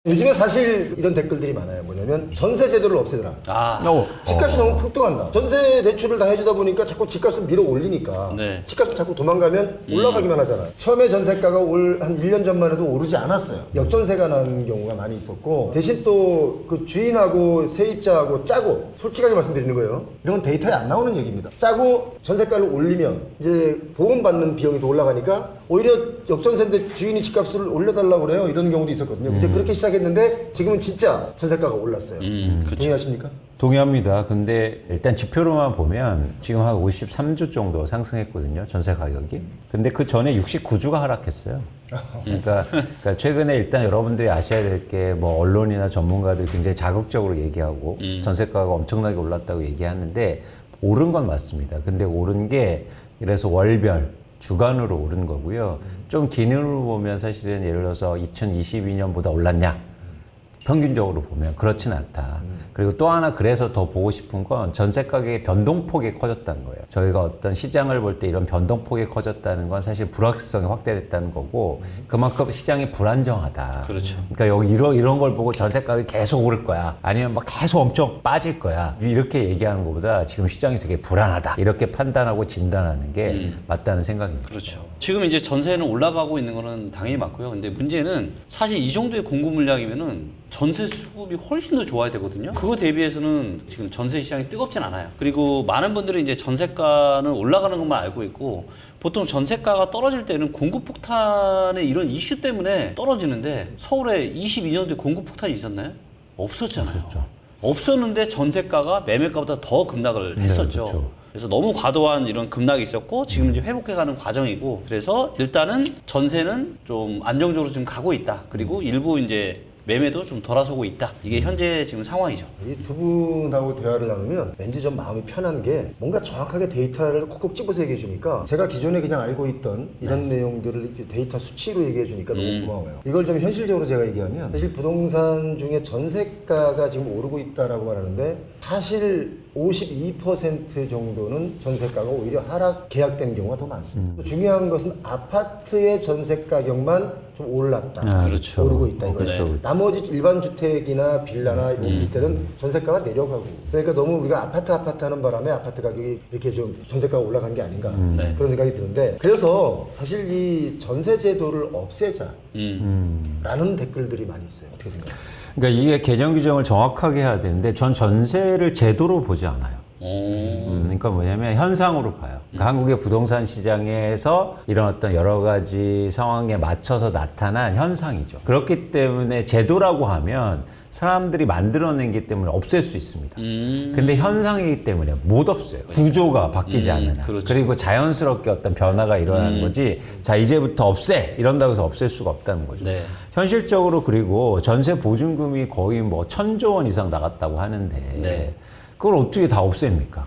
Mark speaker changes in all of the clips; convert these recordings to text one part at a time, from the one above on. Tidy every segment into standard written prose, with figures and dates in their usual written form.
Speaker 1: 요즘에 사실 이런 댓글들이 많아요. 뭐냐면 전세 제도를 없애더라. 집값이 너무 폭등한다. 전세 대출을 다 해주다 보니까 자꾸 집값을 밀어 올리니까
Speaker 2: 네.
Speaker 1: 집값이 자꾸 도망가면 올라가기만 하잖아요. 처음에 전세가가 한 1년 전만 해도 오르지 않았어요. 역전세가 나는 경우가 많이 있었고, 대신 또 그 주인하고 세입자하고 짜고, 솔직하게 말씀드리는 거예요. 이런 건 데이터에 안 나오는 얘기입니다. 짜고 전세가를 올리면 이제 보험 받는 비용이 더 올라가니까 오히려 역전세인데 주인이 집값을 올려달라고 그래요. 이런 경우도 있었거든요. 이제 그렇게 시작했는데 지금은 진짜 전세가가 올랐어요.
Speaker 2: 그렇죠.
Speaker 1: 동의하십니까?
Speaker 3: 동의합니다. 근데 일단 지표로만 보면 지금 한 53주 정도 상승했거든요. 전세 가격이. 근데 그 전에 69주가 하락했어요. 그러니까 최근에 일단 여러분들이 아셔야 될 게 뭐 언론이나 전문가들이 굉장히 자극적으로 얘기하고 전세가가 엄청나게 올랐다고 얘기하는데 오른 건 맞습니다. 근데 오른 게 그래서 월별 주간으로 오른 거고요. 좀 기준으로 보면 사실은 예를 들어서 2022년보다 올랐냐? 평균적으로 보면 그렇진 않다. 그리고 또 하나 그래서 더 보고 싶은 건 전세 가격의 변동폭이 커졌다는 거예요. 저희가 어떤 시장을 볼 때 이런 변동폭이 커졌다는 건 사실 불확실성이 확대됐다는 거고 그만큼 시장이 불안정하다.
Speaker 2: 그렇죠.
Speaker 3: 그러니까 여기 이런 걸 보고 전세 가격이 계속 오를 거야. 아니면 막 계속 엄청 빠질 거야. 이렇게 얘기하는 것보다 지금 시장이 되게 불안하다. 이렇게 판단하고 진단하는 게 맞다는 생각입니다.
Speaker 2: 그렇죠. 지금 이제 전세는 올라가고 있는 거는 당연히 맞고요. 근데 문제는 사실 이 정도의 공급 물량이면은 전세 수급이 훨씬 더 좋아야 되거든요. 그거 대비해서는 지금 전세 시장이 뜨겁진 않아요. 그리고 많은 분들이 이제 전세가는 올라가는 것만 알고 있고 보통 전세가가 떨어질 때는 공급 폭탄의 이런 이슈 때문에 떨어지는데 서울에 22년도에 공급 폭탄이 있었나요? 없었잖아요. 없었는데 전세가가 매매가보다 더 급락을 했었죠.
Speaker 3: 네, 그렇죠.
Speaker 2: 그래서 너무 과도한 이런 급락이 있었고 지금 이제 회복해가는 과정이고 그래서 일단은 전세는 좀 안정적으로 지금 가고 있다. 그리고 일부 이제 매매도 좀 돌아서고 있다. 이게 현재 지금 상황이죠.
Speaker 1: 이 두 분하고 대화를 나누면 왠지 좀 마음이 편한 게 뭔가 정확하게 데이터를 콕콕 집어서 얘기해 주니까 제가 기존에 그냥 알고 있던 이런 내용들을 이렇게 데이터 수치로 얘기해 주니까 너무 고마워요. 이걸 좀 현실적으로 제가 얘기하면 사실 부동산 중에 전세가가 지금 오르고 있다라고 말하는데 사실 52% 정도는 전세가가 오히려 하락 계약된 경우가 더 많습니다. 또 중요한 것은 아파트의 전세 가격만 좀 올랐다.
Speaker 2: 그렇죠.
Speaker 1: 오르고 있다. 이거죠.
Speaker 3: 그렇죠.
Speaker 1: 나머지 일반 주택이나 빌라나 오피스텔은 전세가가 내려가고 그러니까 너무 우리가 아파트 하는 바람에 아파트 가격이 이렇게 좀 전세가가 올라간 게 아닌가
Speaker 2: 네.
Speaker 1: 그런 생각이 드는데 그래서 사실 이 전세 제도를 없애자 라는 댓글들이 많이 있어요. 어떻게 생각하세요?
Speaker 3: 그러니까 이게 개정 규정을 정확하게 해야 되는데 전 전세를 제도로 보지 않아요. 그러니까 뭐냐면 현상으로 봐요. 그러니까 한국의 부동산 시장에서 이런 어떤 여러 가지 상황에 맞춰서 나타난 현상이죠. 그렇기 때문에 제도라고 하면 사람들이 만들어낸기 때문에 없앨 수 있습니다. 근데 현상이기 때문에 못 없어요. 구조가 바뀌지 않는 한.
Speaker 2: 그렇죠.
Speaker 3: 그리고 자연스럽게 어떤 변화가 일어나는 거지. 자, 이제부터 없애! 이런다고 해서 없앨 수가 없다는 거죠.
Speaker 2: 네.
Speaker 3: 현실적으로 그리고 전세 보증금이 거의 뭐 1,000조 원 이상 나갔다고 하는데
Speaker 2: 네.
Speaker 3: 그걸 어떻게 다 없앱니까?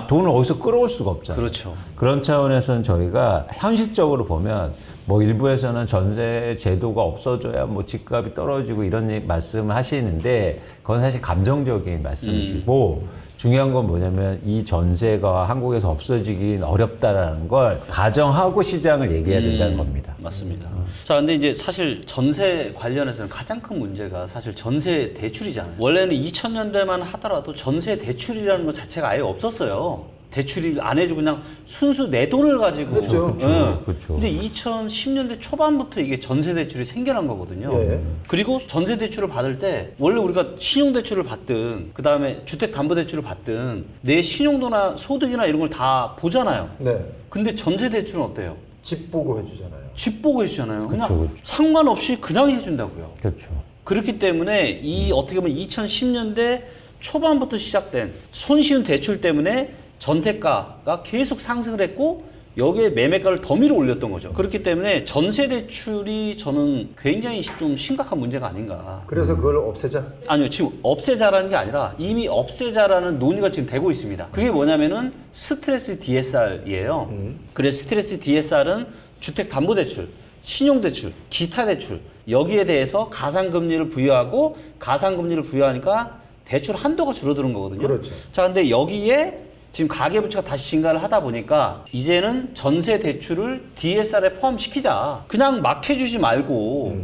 Speaker 3: 돈을 어디서 끌어올 수가 없잖아요.
Speaker 2: 그렇죠.
Speaker 3: 그런 차원에서는 저희가 현실적으로 보면 뭐 일부에서는 전세 제도가 없어져야 뭐 집값이 떨어지고 이런 말씀을 하시는데 그건 사실 감정적인 말씀이시고 중요한 건 뭐냐면 이 전세가 한국에서 없어지긴 어렵다라는 걸 가정하고 시장을 얘기해야 된다는 겁니다.
Speaker 2: 맞습니다. 자, 근데 이제 사실 전세 관련해서는 가장 큰 문제가 사실 전세 대출이잖아요. 원래는 2000년대만 하더라도 전세 대출이라는 것 자체가 아예 없었어요. 대출이 안 해주고 그냥 순수 내 돈을 가지고.
Speaker 1: 그렇죠.
Speaker 3: 그렇죠.
Speaker 2: 근데 2010년대 초반부터 이게 전세 대출이 생겨난 거거든요.
Speaker 1: 예.
Speaker 2: 그리고 전세 대출을 받을 때 원래 우리가 신용 대출을 받든 그 다음에 주택 담보 대출을 받든 내 신용도나 소득이나 이런 걸 다 보잖아요.
Speaker 1: 네.
Speaker 2: 근데 전세 대출은 어때요?
Speaker 1: 집 보고 해주잖아요.
Speaker 2: 집 보고 해주잖아요. 그냥
Speaker 3: 그쵸, 그쵸.
Speaker 2: 상관없이 그냥 해준다고요.
Speaker 3: 그렇죠.
Speaker 2: 그렇기 때문에 이 어떻게 보면 2010년대 초반부터 시작된 손쉬운 대출 때문에 전세가가 계속 상승을 했고 여기에 매매가를 더 밀어 올렸던 거죠. 그렇기 때문에 전세 대출이 저는 굉장히 좀 심각한 문제가 아닌가.
Speaker 1: 그래서 그걸 없애자.
Speaker 2: 아니요, 지금 없애자라는 게 아니라 이미 없애자라는 논의가 지금 되고 있습니다. 그게 뭐냐면은 스트레스 DSR이에요. 그래서 스트레스 DSR은 주택담보대출, 신용대출, 기타 대출 여기에 대해서 가상금리를 부여하고 가상금리를 부여하니까 대출 한도가 줄어드는 거거든요.
Speaker 1: 그렇죠.
Speaker 2: 자, 근데 여기에 지금 가계부채가 다시 증가를 하다 보니까 이제는 전세 대출을 DSR에 포함시키자. 그냥 막 해주지 말고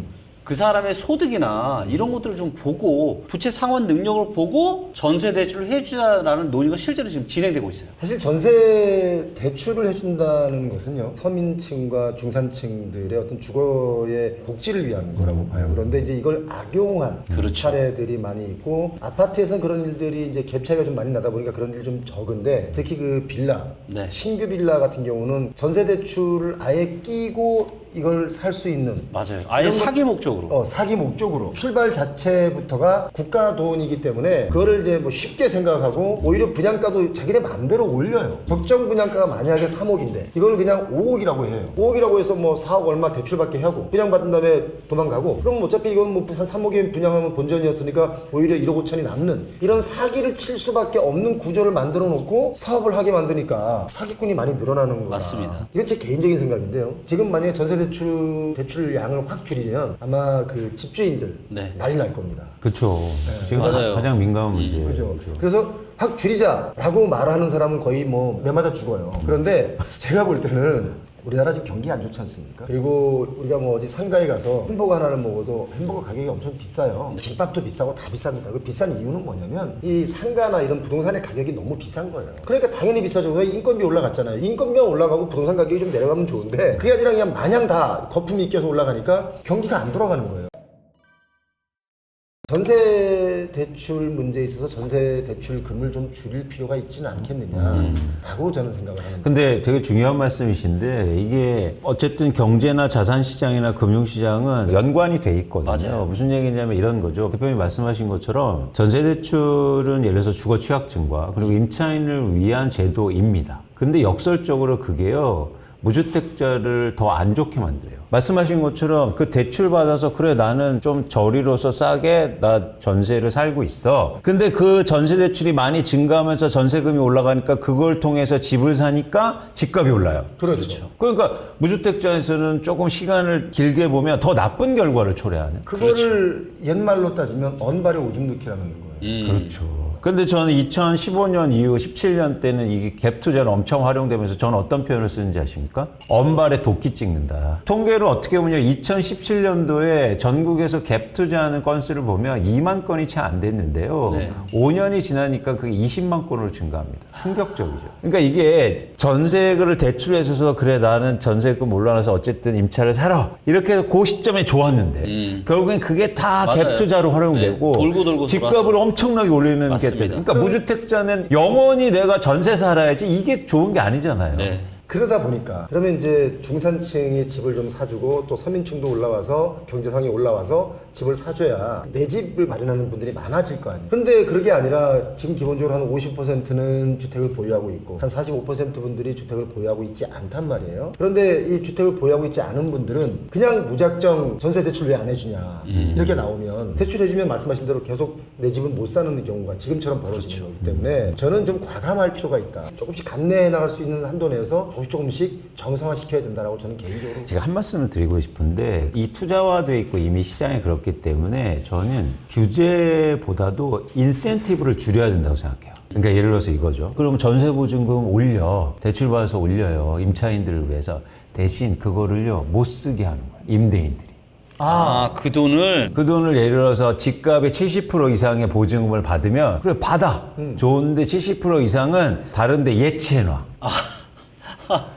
Speaker 2: 그 사람의 소득이나 이런 것들을 좀 보고 부채 상환 능력을 보고 전세 대출을 해주자라는 논의가 실제로 지금 진행되고 있어요.
Speaker 1: 사실 전세 대출을 해준다는 것은요, 서민층과 중산층들의 어떤 주거의 복지를 위한 거라고 봐요. 그런데 이제 이걸 악용한
Speaker 2: 그렇죠.
Speaker 1: 사례들이 많이 있고, 아파트에서는 그런 일들이 이제 갭 차이가 좀 많이 나다 보니까 그런 일이 좀 적은데, 특히 그 빌라,
Speaker 2: 네.
Speaker 1: 신규 빌라 같은 경우는 전세 대출을 아예 끼고 이걸 살 수 있는,
Speaker 2: 맞아요. 아예
Speaker 1: 이런 것-
Speaker 2: 사기 목적으로.
Speaker 1: 사기 목적으로 출발 자체부터가 국가 돈이기 때문에 그거를 이제 뭐 쉽게 생각하고 오히려 분양가도 자기네 마음대로 올려요. 적정 분양가가 만약에 3억인데 이걸 그냥 5억이라고 해요. 5억이라고 해서 뭐 4억 얼마 대출받게 하고 분양받은 다음에 도망가고, 그럼 어차피 이건 뭐 한 3억이면 분양하면 본전이었으니까 오히려 1억 5천이 남는, 이런 사기를 칠 수밖에 없는 구조를 만들어 놓고 사업을 하게 만드니까 사기꾼이 많이 늘어나는 거다.
Speaker 2: 맞습니다.
Speaker 1: 이건 제 개인적인 생각인데요. 지금 만약에 전세 대출 양을 확 줄이면 아마 그 집주인들
Speaker 2: 네.
Speaker 1: 난리 날 겁니다.
Speaker 3: 그렇죠. 지금
Speaker 2: 맞아요.
Speaker 3: 가장 민감한 문제예요.
Speaker 1: 그죠? 그래서 확 줄이자라고 말하는 사람은 거의 뭐 매맞아 죽어요. 그런데 제가 볼 때는 우리나라 지금 경기 안 좋지 않습니까? 그리고 우리가 뭐 어디 상가에 가서 햄버거 하나를 먹어도 햄버거 가격이 엄청 비싸요. 김밥도 비싸고 다 비쌉니다. 그 비싼 이유는 뭐냐면 이 상가나 이런 부동산의 가격이 너무 비싼 거예요. 그러니까 당연히 비싸죠. 왜 인건비 올라갔잖아요. 인건비가 올라가고 부동산 가격이 좀 내려가면 좋은데 그게 아니라 그냥 마냥 다 거품이 껴서 올라가니까 경기가 안 돌아가는 거예요. 전세 대출 문제에 있어서 전세 대출금을 좀 줄일 필요가 있지는 않겠느냐라고 저는 생각을 하는데.
Speaker 3: 근데 되게 중요한 말씀이신데 이게 어쨌든 경제나 자산시장이나 금융시장은 연관이 돼 있거든요.
Speaker 2: 맞아요.
Speaker 3: 무슨 얘기냐면 이런 거죠. 대표님 말씀하신 것처럼 전세대출은 예를 들어서 주거 취약증과 그리고 임차인을 위한 제도입니다. 근데 역설적으로 그게요, 무주택자를 더 안 좋게 만들어요. 말씀하신 것처럼 그 대출 받아서 그래 나는 좀 저리로서 싸게 나 전세를 살고 있어. 근데 그 전세 대출이 많이 증가하면서 전세금이 올라가니까 그걸 통해서 집을 사니까 집값이 올라요.
Speaker 1: 그렇죠.
Speaker 3: 그러니까 무주택자에서는 조금 시간을 길게 보면 더 나쁜 결과를 초래하는.
Speaker 1: 그거를 옛말로 따지면 언발에 오줌 넣기라는 거예요.
Speaker 3: 그렇죠. 근데 저는 2015년 이후 17년 때는 이게 갭 투자를 엄청 활용되면서 저는 어떤 표현을 쓰는지 아십니까? 언발에 도끼 찍는다. 통계를 어떻게 보면 2017년도에 전국에서 갭 투자하는 건수를 보면 2만 건이 채 안 됐는데요.
Speaker 2: 네.
Speaker 3: 5년이 지나니까 그게 20만 건으로 증가합니다. 충격적이죠. 그러니까 이게 전세를 대출해줘서 그래 나는 전세금 올라가서 어쨌든 임차를 사라. 이렇게 해서 그 시점에 좋았는데 결국엔 그게 다
Speaker 2: 맞아요.
Speaker 3: 갭 투자로 활용되고
Speaker 2: 네. 돌고 돌고
Speaker 3: 집값을
Speaker 2: 돌아서.
Speaker 3: 엄청나게 올리는 게
Speaker 2: 맞습니다.
Speaker 3: 돼. 그러니까 무주택자는 영원히 내가 전세 살아야지 이게 좋은 게 아니잖아요.
Speaker 2: 네.
Speaker 1: 그러다 보니까 그러면 이제 중산층이 집을 좀 사주고 또 서민층도 올라와서 경제상이 올라와서 집을 사줘야 내 집을 마련하는 분들이 많아질 거 아니에요. 근데 그게 아니라 지금 기본적으로 한 50%는 주택을 보유하고 있고 한 45% 분들이 주택을 보유하고 있지 않단 말이에요. 그런데 이 주택을 보유하고 있지 않은 분들은 그냥 무작정 전세 대출 왜 안 해주냐 이렇게 나오면 대출해주면 말씀하신 대로 계속 내 집은 못 사는 경우가 지금처럼 벌어지는 거기 때문에 저는 좀 과감할 필요가 있다. 조금씩 감내해 나갈 수 있는 한도 내에서 조금씩 정상화시켜야 된다라고 저는 개인적으로.
Speaker 3: 제가 한 말씀을 드리고 싶은데 이 투자화돼 있고 이미 시장이 그렇기 때문에 저는 규제보다도 인센티브를 줄여야 된다고 생각해요. 그러니까 예를 들어서 이거죠. 그럼 전세보증금 올려, 대출 받아서 올려요. 임차인들을 위해서. 대신 그거를요 못 쓰게 하는 거예요. 임대인들이.
Speaker 2: 그 돈을
Speaker 3: 그 돈을 예를 들어서 집값의 70% 이상의 보증금을 받으면 그래 받아. 좋은데 70% 이상은 다른 데 예치해놔.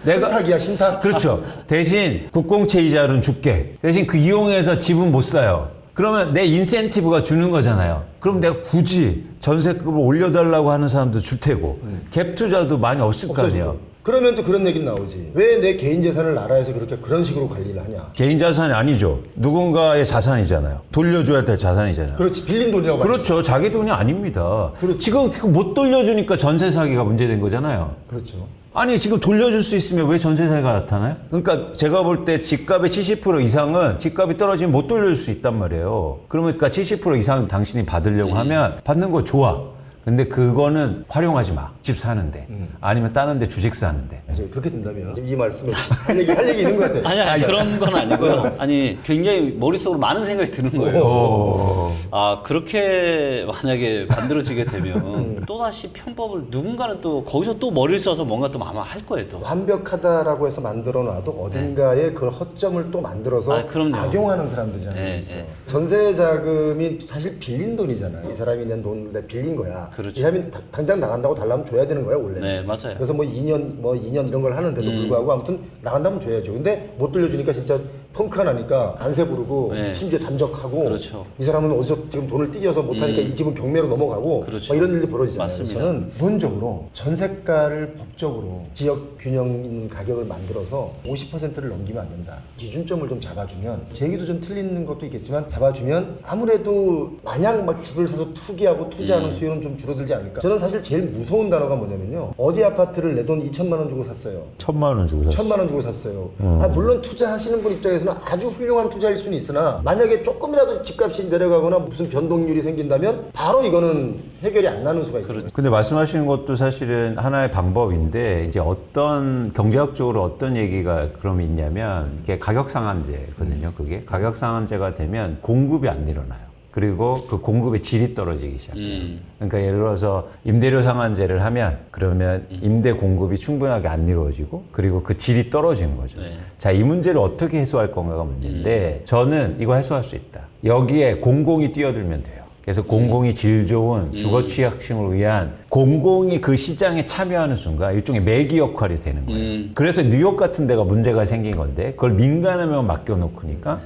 Speaker 1: 신탁이야, 신탁.
Speaker 3: 그렇죠. 대신 국공채 이자는 줄게. 대신 그 이용해서 집은 못 사요. 그러면 내 인센티브가 주는 거잖아요. 그럼 내가 굳이 전세금을 올려달라고 하는 사람도 줄 테고 갭 투자도 많이 없을 거 아니에요.
Speaker 1: 그러면 또 그런 얘기는 나오지. 왜 내 개인 재산을 나라에서 그런 식으로 관리를 하냐.
Speaker 3: 개인 자산이 아니죠. 누군가의 자산이잖아요. 돌려줘야 될 자산이잖아요.
Speaker 1: 그렇지, 빌린 돈이라고.
Speaker 3: 그렇죠. 자기 돈이 아닙니다. 지금 그거 못 돌려주니까 전세 사기가 문제된 거잖아요.
Speaker 1: 그렇죠.
Speaker 3: 아니 지금 돌려줄 수 있으면 왜 전세 사기가 나타나요? 그러니까 제가 볼 때 집값의 70% 이상은 집값이 떨어지면 못 돌려줄 수 있단 말이에요. 그러니까 70% 이상 당신이 받으려고 하면 받는 거 좋아. 근데 그거는 활용하지 마. 집 사는데. 아니면 다른 데 주식 사는데.
Speaker 1: 이제 그렇게 된다면 지금 이 말씀에 할 얘기 있는 것 같아요.
Speaker 2: 아니 그런 건 아니고요. 아니 굉장히 머릿속으로 많은 생각이 드는 거예요. 아 그렇게 만약에 만들어지게 되면 또다시 편법을 누군가는 또 거기서 또 머리를 써서 뭔가 또 아마 할 거예요 또.
Speaker 1: 완벽하다라고 해서 만들어 놔도 어딘가에 그 허점을 또 만들어서
Speaker 2: 아, 그럼요.
Speaker 1: 악용하는 사람들이라는 게
Speaker 2: 네,
Speaker 1: 있어.
Speaker 2: 네.
Speaker 1: 전세 자금이 사실 빌린 돈이잖아요. 이 사람이 낸 돈을 내가 빌린 거야.
Speaker 2: 그렇죠.
Speaker 1: 이 사람이 당장 나간다고 달라면 줘야 되는 거야 원래.
Speaker 2: 네 맞아요.
Speaker 1: 그래서 뭐 2년 이런 걸 하는데도 불구하고 아무튼 나간다면 줘야죠. 근데 못 돌려주니까 진짜 펑크가 나니까 안세 부르고
Speaker 2: 네.
Speaker 1: 심지어 잠적하고
Speaker 2: 그렇죠.
Speaker 1: 이 사람은 어디서 지금 돈을 띄겨서 못하니까 이 집은 경매로 넘어가고
Speaker 2: 그렇죠.
Speaker 1: 뭐 이런 일이 벌어지잖아요.
Speaker 2: 맞습니다.
Speaker 1: 저는 기본적으로 전세가를 법적으로 지역 균형 있는 가격을 만들어서 50%를 넘기면 안 된다. 기준점을 좀 잡아주면 제 얘기도 좀 틀리는 것도 있겠지만 잡아주면 아무래도 마냥 막 집을 사서 투기하고 투자하는 수요는 좀 줄어들지 않을까. 저는 사실 제일 무서운 단어가 뭐냐면요. 어디 아파트를 내 돈 2천만 원 주고 샀어요.
Speaker 3: 1,000만 원 주고 샀어.
Speaker 1: 1,000만 원 주고 샀어요. 아, 물론 투자하시는 분 입장에서는 아주 훌륭한 투자일 수는 있으나 만약에 조금이라도 집값이 내려가거나 무슨 변동률이 생긴다면 바로 이거는 해결이 안 나는 수가 있거든요.
Speaker 3: 근데 말씀하시는 것도 사실은 하나의 방법인데 이제 어떤 경제학적으로 어떤 얘기가 그럼 있냐면 이게 가격 상한제거든요. 그게 가격 상한제가 되면 공급이 안 일어나요. 그리고 그 공급의 질이 떨어지기 시작해요. 그러니까 예를 들어서 임대료 상한제를 하면 그러면 임대 공급이 충분하게 안 이루어지고 그리고 그 질이 떨어지는 거죠.
Speaker 2: 네.
Speaker 3: 자, 이 문제를 어떻게 해소할 건가가 문제인데 저는 이거 해소할 수 있다. 여기에 공공이 뛰어들면 돼요. 그래서 공공이 질 좋은 주거 취약층을 위한 공공이 그 시장에 참여하는 순간 일종의 매기 역할이 되는 거예요. 그래서 뉴욕 같은 데가 문제가 생긴 건데 그걸 민간하면 맡겨놓으니까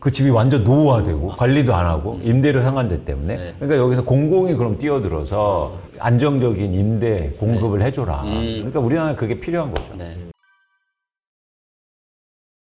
Speaker 3: 그 집이 완전 노후화되고 관리도 안 하고 임대료 상한제 때문에
Speaker 2: 네.
Speaker 3: 그러니까 여기서 공공이 그럼 뛰어들어서 안정적인 임대 공급을 해줘라. 그러니까 우리나라는 그게 필요한 거죠.
Speaker 2: 네.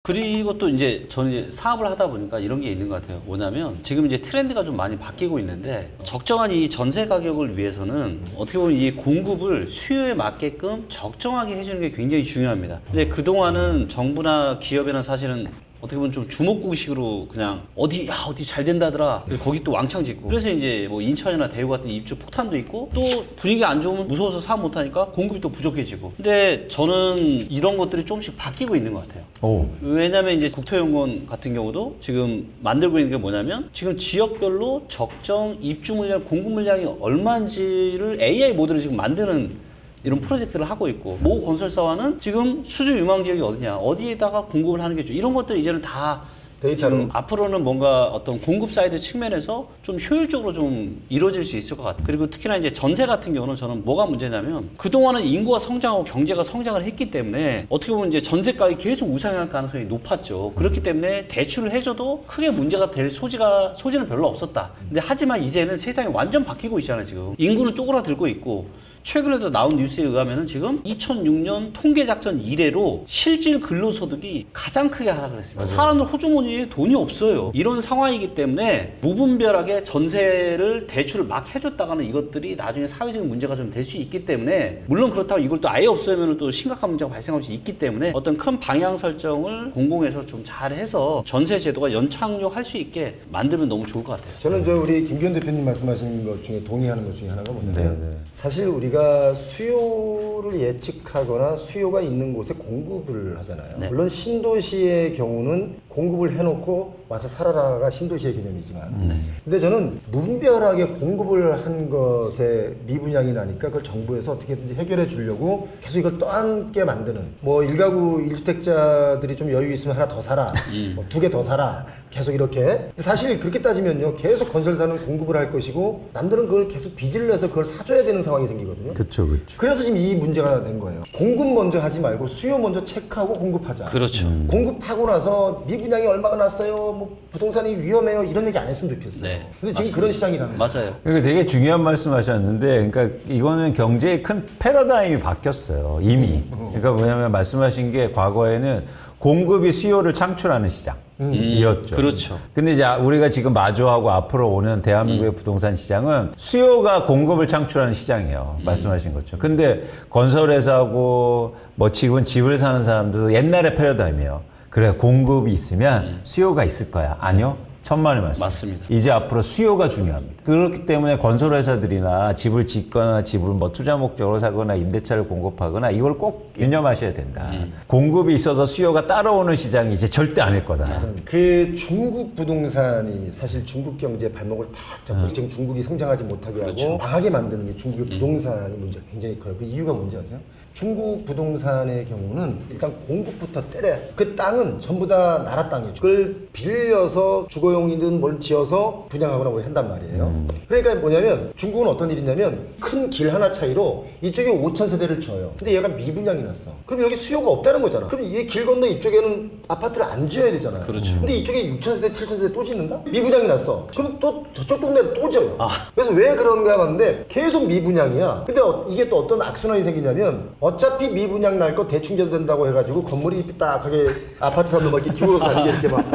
Speaker 2: 그리고 또 이제 저는 이제 사업을 하다 보니까 이런 게 있는 것 같아요. 뭐냐면 지금 이제 트렌드가 좀 많이 바뀌고 있는데 적정한 이 전세 가격을 위해서는 어떻게 보면 이 공급을 수요에 맞게끔 적정하게 해주는 게 굉장히 중요합니다. 근데 그동안은 정부나 기업에는 사실은 어떻게 보면 좀 주먹구구식으로 그냥 어디 잘 된다더라 거기 또 왕창 짓고 그래서 이제 뭐 인천이나 대구 같은 입주 폭탄도 있고 또 분위기가 안 좋으면 무서워서 사업 못하니까 공급이 또 부족해지고 근데 저는 이런 것들이 조금씩 바뀌고 있는 것 같아요.
Speaker 3: 오.
Speaker 2: 왜냐면 이제 국토연구원 같은 경우도 지금 만들고 있는 게 뭐냐면 지금 지역별로 적정 입주 물량 공급 물량이 얼마인지를 AI 모델을 지금 만드는 이런 프로젝트를 하고 있고 모 건설사와는 지금 수주 유망 지역이 어디냐 어디에다가 공급을 하는 게 좋죠. 이런 것들 이제는 다
Speaker 1: 데이터로.
Speaker 2: 지금 앞으로는 뭔가 어떤 공급 사이드 측면에서 좀 효율적으로 좀 이루어질 수 있을 것 같아요. 그리고 특히나 이제 전세 같은 경우는 저는 뭐가 문제냐면 그동안은 인구가 성장하고 경제가 성장을 했기 때문에 어떻게 보면 이제 전세 가격이 계속 우상할 가능성이 높았죠. 그렇기 때문에 대출을 해줘도 크게 문제가 될 소지는 별로 없었다. 근데 하지만 이제는 세상이 완전 바뀌고 있잖아요. 지금 인구는 쪼그라들고 있고 최근에도 나온 뉴스에 의하면 지금 2006년 통계작전 이래로 실질 근로소득이 가장 크게 하락을 했습니다. 사람들 호주머니에 돈이 없어요. 이런 상황이기 때문에 무분별하게 전세를 대출을 막 해줬다가는 이것들이 나중에 사회적인 문제가 좀 될 수 있기 때문에 물론 그렇다고 이걸 또 아예 없애면 또 심각한 문제가 발생할 수 있기 때문에 어떤 큰 방향 설정을 공공에서 좀 잘해서 전세 제도가 연착륙할 수 있게 만들면 너무 좋을 것 같아요.
Speaker 1: 저는 우리 김기현 대표님 말씀하신 것 중에 동의하는 것 중에 하나가 뭐냐면
Speaker 3: 네, 네.
Speaker 1: 사실 우리가 수요를 예측하거나 수요가 있는 곳에 공급을 하잖아요.
Speaker 2: 네.
Speaker 1: 물론 신도시의 경우는 공급을 해놓고 와서 살아라가 신도시의 개념이지만 근데 저는 무분별하게 공급을 한 것에 미분양이 나니까 그걸 정부에서 어떻게든지 해결해 주려고 계속 이걸 떠안게 만드는 뭐 1가구 1주택자들이 좀 여유 있으면 하나 더 사라 뭐 2개 더 사라 계속 이렇게 사실 그렇게 따지면요 계속 건설사는 공급을 할 것이고 남들은 그걸 계속 빚을 내서 그걸 사줘야 되는 상황이 생기거든요.
Speaker 3: 그렇죠, 그렇죠.
Speaker 1: 그래서 지금 이 문제가 된 거예요. 공급 먼저 하지 말고 수요 먼저 체크하고 공급하자.
Speaker 2: 그렇죠.
Speaker 1: 공급하고 나서 미분양이 얼마가 났어요. 뭐 부동산이 위험해요. 이런 얘기 안 했으면 좋겠어요.
Speaker 2: 네,
Speaker 1: 근데 지금 그런 시장이라는 거예요.
Speaker 2: 맞아요.
Speaker 3: 그러니까 되게 중요한 말씀하셨는데, 그러니까 이거는 경제의 큰 패러다임이 바뀌었어요 이미. 그러니까 뭐냐면 말씀하신 게 과거에는 공급이 수요를 창출하는 시장이었죠.
Speaker 2: 그렇죠.
Speaker 3: 근데 이제 우리가 지금 마주하고 앞으로 오는 대한민국의 부동산 시장은 수요가 공급을 창출하는 시장이에요. 말씀하신 것처럼. 근데 건설회사하고 뭐 지금 집을 사는 사람들도 옛날의 패러다임이에요. 그래 공급이 있으면 수요가 있을 거야. 아니요. 천만의 말씀.
Speaker 2: 맞습니다.
Speaker 3: 이제 앞으로 수요가 중요합니다. 그렇기 때문에 건설회사들이나 집을 짓거나 집을 뭐 투자 목적으로 사거나 임대차를 공급하거나 이걸 꼭 유념하셔야 된다. 공급이 있어서 수요가 따라오는 시장이 이제 절대 아닐 거다.
Speaker 1: 그 중국 부동산이 사실 중국 경제의 발목을 탁 잡고 지금 중국이 성장하지 못하게 하고 망하게 만드는 게 중국의 부동산이 문제가 굉장히 커요. 그 이유가 뭔지 아세요? 중국 부동산의 경우는 일단 공급부터 때려야 돼. 그 땅은 전부 다 나라 땅이에요. 그걸 빌려서 주거용이든 뭘 지어서 분양하거나 뭐 한단 말이에요. 그러니까 뭐냐면 중국은 어떤 일이냐면 큰 길 하나 차이로 이쪽에 5,000세대를 줘요. 근데 얘가 미분양이 났어. 그럼 여기 수요가 없다는 거잖아. 그럼 이 길 건너 이쪽에는 아파트를 안 지어야 되잖아요.
Speaker 2: 그렇죠.
Speaker 1: 근데 이쪽에 6,000세대, 7,000세대 또 짓는다? 미분양이 났어. 그럼 또 저쪽 동네에 또 져요. 그래서 왜 그런가 봤는데 계속 미분양이야. 근데 이게 또 어떤 악순환이 생기냐면 어차피 미분양 날 거 대충 져도 된다고 해가지고 건물이 삐딱하게 아파트 사람들 막 이렇게 기울어서 사는 게 이렇게 막.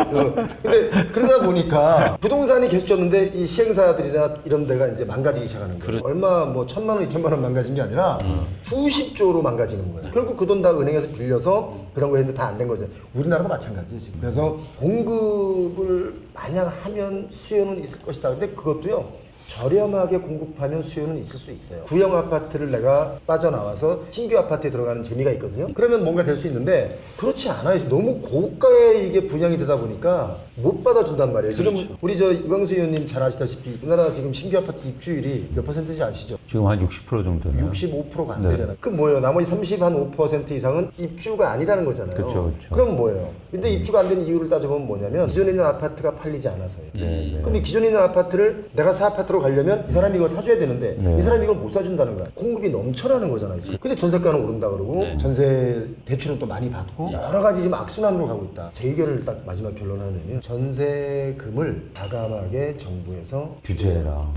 Speaker 1: 근데 그러다 보니까 부동산이 계속 졌는데 이 시행사들이나 이런 데가 이제 망가지기 시작하는 거예요. 얼마 뭐 1,000만 원, 2,000만 원 망가진 게 아니라 수십조로 망가지는 거예요. 결국 그 돈 다 은행에서 빌려서 그런 거 했는데 다 안 된 거죠. 우리나라도 마찬가지예요 지금. 그래서 공급을 마냥 하면 수요는 있을 것이다. 근데 그것도요. 저렴하게 공급하면 수요는 있을 수 있어요. 구형 아파트를 내가 빠져나와서 신규 아파트에 들어가는 재미가 있거든요. 그러면 뭔가 될 수 있는데 그렇지 않아요. 너무 고가에 이게 분양이 되다 보니까 못 받아준단 말이에요. 지금 우리 저 이광수 의원님 잘 아시다시피 우리나라 지금 신규 아파트 입주율이 몇 %인지 아시죠?
Speaker 3: 지금 한 60% 정도면.
Speaker 1: 65%가 안
Speaker 3: 네.
Speaker 1: 되잖아요. 그럼 뭐예요? 나머지 35% 이상은 입주가 아니라는 거잖아요.
Speaker 3: 그쵸.
Speaker 1: 그럼 뭐예요? 근데 입주가 안 되는 이유를 따져보면 뭐냐면 기존에 있는 아파트가 팔리지 않아서요.
Speaker 3: 네.
Speaker 1: 그럼 이 기존에 있는 아파트를 내가 새 아파트로 가려면 이 사람이 이걸 사줘야 되는데
Speaker 3: 네.
Speaker 1: 이 사람이 이걸 못 사준다는 거야. 공급이 넘쳐나는 거잖아요. 지금. 근데 전세가는 오른다 그러고 전세 대출은 또 많이 받고 여러 가지 지금 악순환으로 가고 있다. 제 의견을 딱 마지막 결론하면 전세금을 과감하게 정부에서
Speaker 3: 규제해라.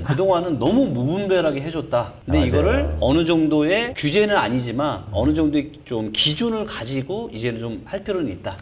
Speaker 2: 그동안은 너무 무분별하게 해줬다. 근데
Speaker 3: 맞아요.
Speaker 2: 이거를 어느 정도의 규제는 아니지만 어느 정도의 좀 기준을 가지고 이제는 좀 할 필요는 있다.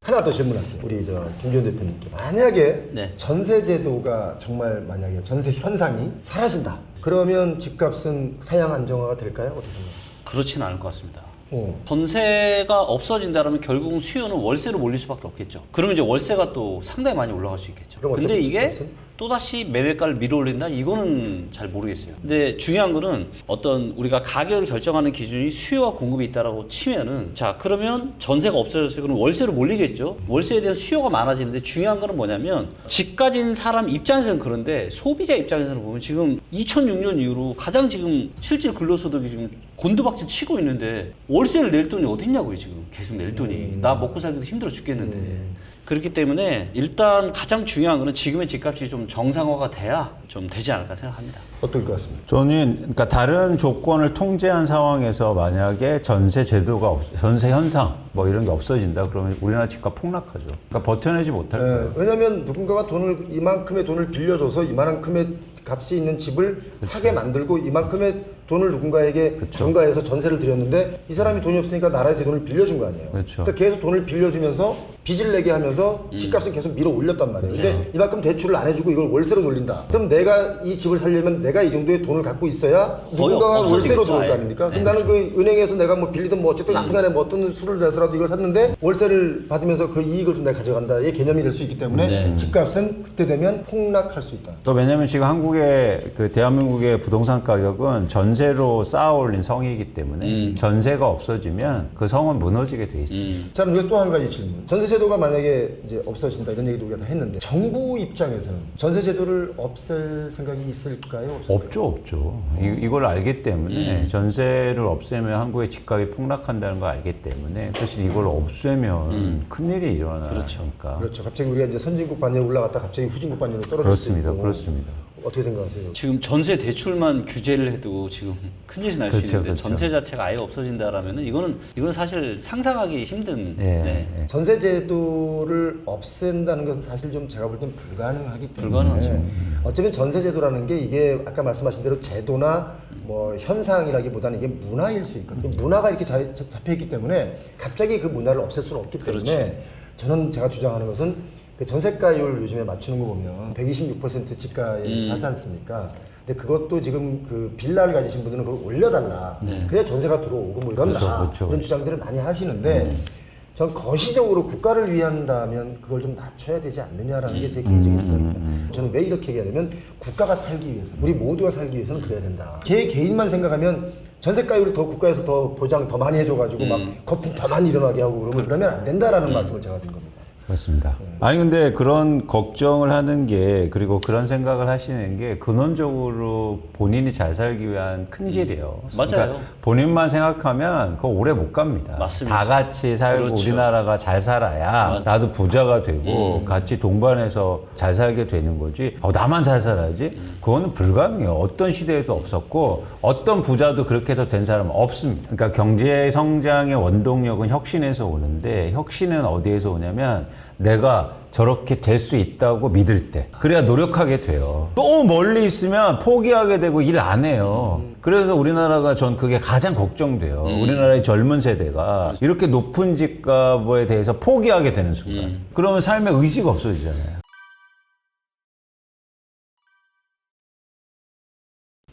Speaker 1: 하나 더 질문할게요. 우리 저 김기현 대표님께 만약에
Speaker 2: 네.
Speaker 1: 전세 제도가 정말 만약에 전세 현상이 사라진다. 그러면 집값은 하향 안정화가 될까요? 어떻게 생각하세요?
Speaker 2: 그렇지는 않을 것 같습니다.
Speaker 1: 어.
Speaker 2: 전세가 없어진다면 결국은 수요는 월세로 몰릴 수밖에 없겠죠. 그러면 이제 월세가 또 상당히 많이 올라갈 수 있겠죠.
Speaker 1: 그럼
Speaker 2: 근데
Speaker 1: 어차피
Speaker 2: 이게
Speaker 1: 집값은?
Speaker 2: 또다시 매매가를 밀어올린다? 이거는 잘 모르겠어요. 근데 중요한 거는 어떤 우리가 가격을 결정하는 기준이 수요와 공급이 있다라고 치면은 자 그러면 전세가 없어졌어요. 그럼 월세로 몰리겠죠. 월세에 대한 수요가 많아지는데 중요한 거는 뭐냐면 집 가진 사람 입장에서는 그런데 소비자 입장에서는 보면 지금 2006년 이후로 가장 지금 실질 근로소득이 지금 곤두박질 치고 있는데 월세를 낼 돈이 어딨냐고요 지금 계속 낼 돈이. 나 먹고 살기도 힘들어 죽겠는데. 그렇기 때문에 일단 가장 중요한 거는 지금의 집값이 좀 정상화가 돼야 좀 되지 않을까 생각합니다.
Speaker 1: 어떨 것 같습니다.
Speaker 3: 저는 그러니까 다른 조건을 통제한 상황에서 만약에 전세 제도가 전세 현상 뭐 이런 게 없어진다 그러면 우리나라 집값 폭락하죠. 그러니까 버텨내지 못할 거예요.
Speaker 1: 왜냐하면 누군가가 이만큼의 돈을 빌려줘서 이만큼의 값이 있는 집을 사게 만들고 이만큼의 돈을 누군가에게 전가해서 전세를 드렸는데 이 사람이 돈이 없으니까 나라에서 돈을 빌려준 거 아니에요.
Speaker 3: 그렇죠.
Speaker 1: 그러니까 계속 돈을 빌려주면서 빚을 내게 하면서 집값은 계속 밀어 올렸단 말이에요. 근데 이만큼 대출을 안 해주고 이걸 월세로 돌린다. 그럼 내가 이 집을 살려면 내가 이 정도의 돈을 갖고 있어야 누군가가 월세로 들어올 거 아닙니까? 그럼 나는 그 은행에서 내가 뭐 빌리든 뭐 어쨌든 아무간에 뭐 어떤 수를 내서라도 이걸 샀는데 월세를 받으면서 그 이익을 좀 내가 가져간다. 이 개념이 될 수 있기 때문에 집값은 그때 되면 폭락할 수 있다.
Speaker 3: 또 왜냐면 지금 한국의 그 대한민국의 부동산 가격은 전세로 쌓아올린 성이기 때문에 전세가 없어지면 그 성은 무너지게 돼 있어요.
Speaker 1: 자, 그럼 여기서 또 한 가지 질문. 전세 제도가 만약에 이제 없어진다 이런 얘기도 우리가 다 했는데 정부 입장에서는 전세 제도를 없앨 생각이 있을까요? 없을까요?
Speaker 3: 없죠. 이걸 알기 때문에 전세를 없애면 한국의 집값이 폭락한다는 걸 알기 때문에 사실 이걸 없애면 큰일이 일어나니까.
Speaker 1: 그렇죠. 갑자기 우리가 이제 선진국 반열에 올라갔다 갑자기 후진국 반열로 떨어질 수
Speaker 3: 그렇습니다.
Speaker 1: 있고.
Speaker 3: 그렇습니다.
Speaker 1: 어떻게 생각하세요?
Speaker 2: 지금 전세 대출만 규제를 해도 지금 큰일이 날 수
Speaker 3: 그렇죠,
Speaker 2: 있는데
Speaker 3: 그렇죠.
Speaker 2: 전세 자체가 아예 없어진다라면은 이거는 사실 상상하기 힘든.
Speaker 3: 네.
Speaker 1: 전세 제도를 없앤다는 것은 사실 좀 제가 볼 땐 불가능하기 때문에
Speaker 2: 불가능하죠.
Speaker 1: 어쩌면 전세 제도라는 게 이게 아까 말씀하신 대로 제도나 뭐 현상이라기보다는 이게 문화일 수 있거든요. 문화가 이렇게 잡혀 있기 때문에 갑자기 그 문화를 없앨 수는 없기 때문에 저는 제가 주장하는 것은 그 전세가율 요즘에 맞추는 거 보면 126% 집가에 하지 않습니까? 근데 그것도 지금 그 빌라를 가지신 분들은 그걸 올려달라. 그래야 전세가 들어오고 뭐 이런다.
Speaker 3: 그렇죠.
Speaker 1: 이런 주장들을 많이 하시는데 전 거시적으로 국가를 위한다면 그걸 좀 낮춰야 되지 않느냐라는 게 제 개인적인 생각입니다. 저는 왜 이렇게 얘기하냐면 국가가 살기 위해서, 우리 모두가 살기 위해서는 그래야 된다. 제 개인만 생각하면 전세가율을 더 국가에서 더 보장 더 많이 해줘가지고 막 거품 더 많이 일어나게 하고 그러면 안 된다라는 말씀을 제가 드린 겁니다.
Speaker 3: 그렇습니다. 아니 근데 그런 걱정을 하는 게 그리고 그런 생각을 하시는 게 근원적으로 본인이 잘 살기 위한 큰 길이에요.
Speaker 2: 맞아요.
Speaker 3: 그러니까 본인만 생각하면 그거 오래 못 갑니다.
Speaker 2: 맞습니다.
Speaker 3: 다 같이 살고
Speaker 2: 그렇죠.
Speaker 3: 우리나라가 잘 살아야 나도 부자가 되고 같이 동반해서 잘 살게 되는 거지. 나만 잘 살아야지. 그거는 불가능해요. 어떤 시대에도 없었고 어떤 부자도 그렇게 해서 된 사람은 없습니다. 그러니까 경제 성장의 원동력은 혁신에서 오는데 혁신은 어디에서 오냐면 내가 저렇게 될 수 있다고 믿을 때 그래야 노력하게 돼요. 너무 멀리 있으면 포기하게 되고 일 안 해요. 그래서 우리나라가 전 그게 가장 걱정돼요. 우리나라의 젊은 세대가 이렇게 높은 집값에 대해서 포기하게 되는 순간 그러면 삶의 의지가 없어지잖아요.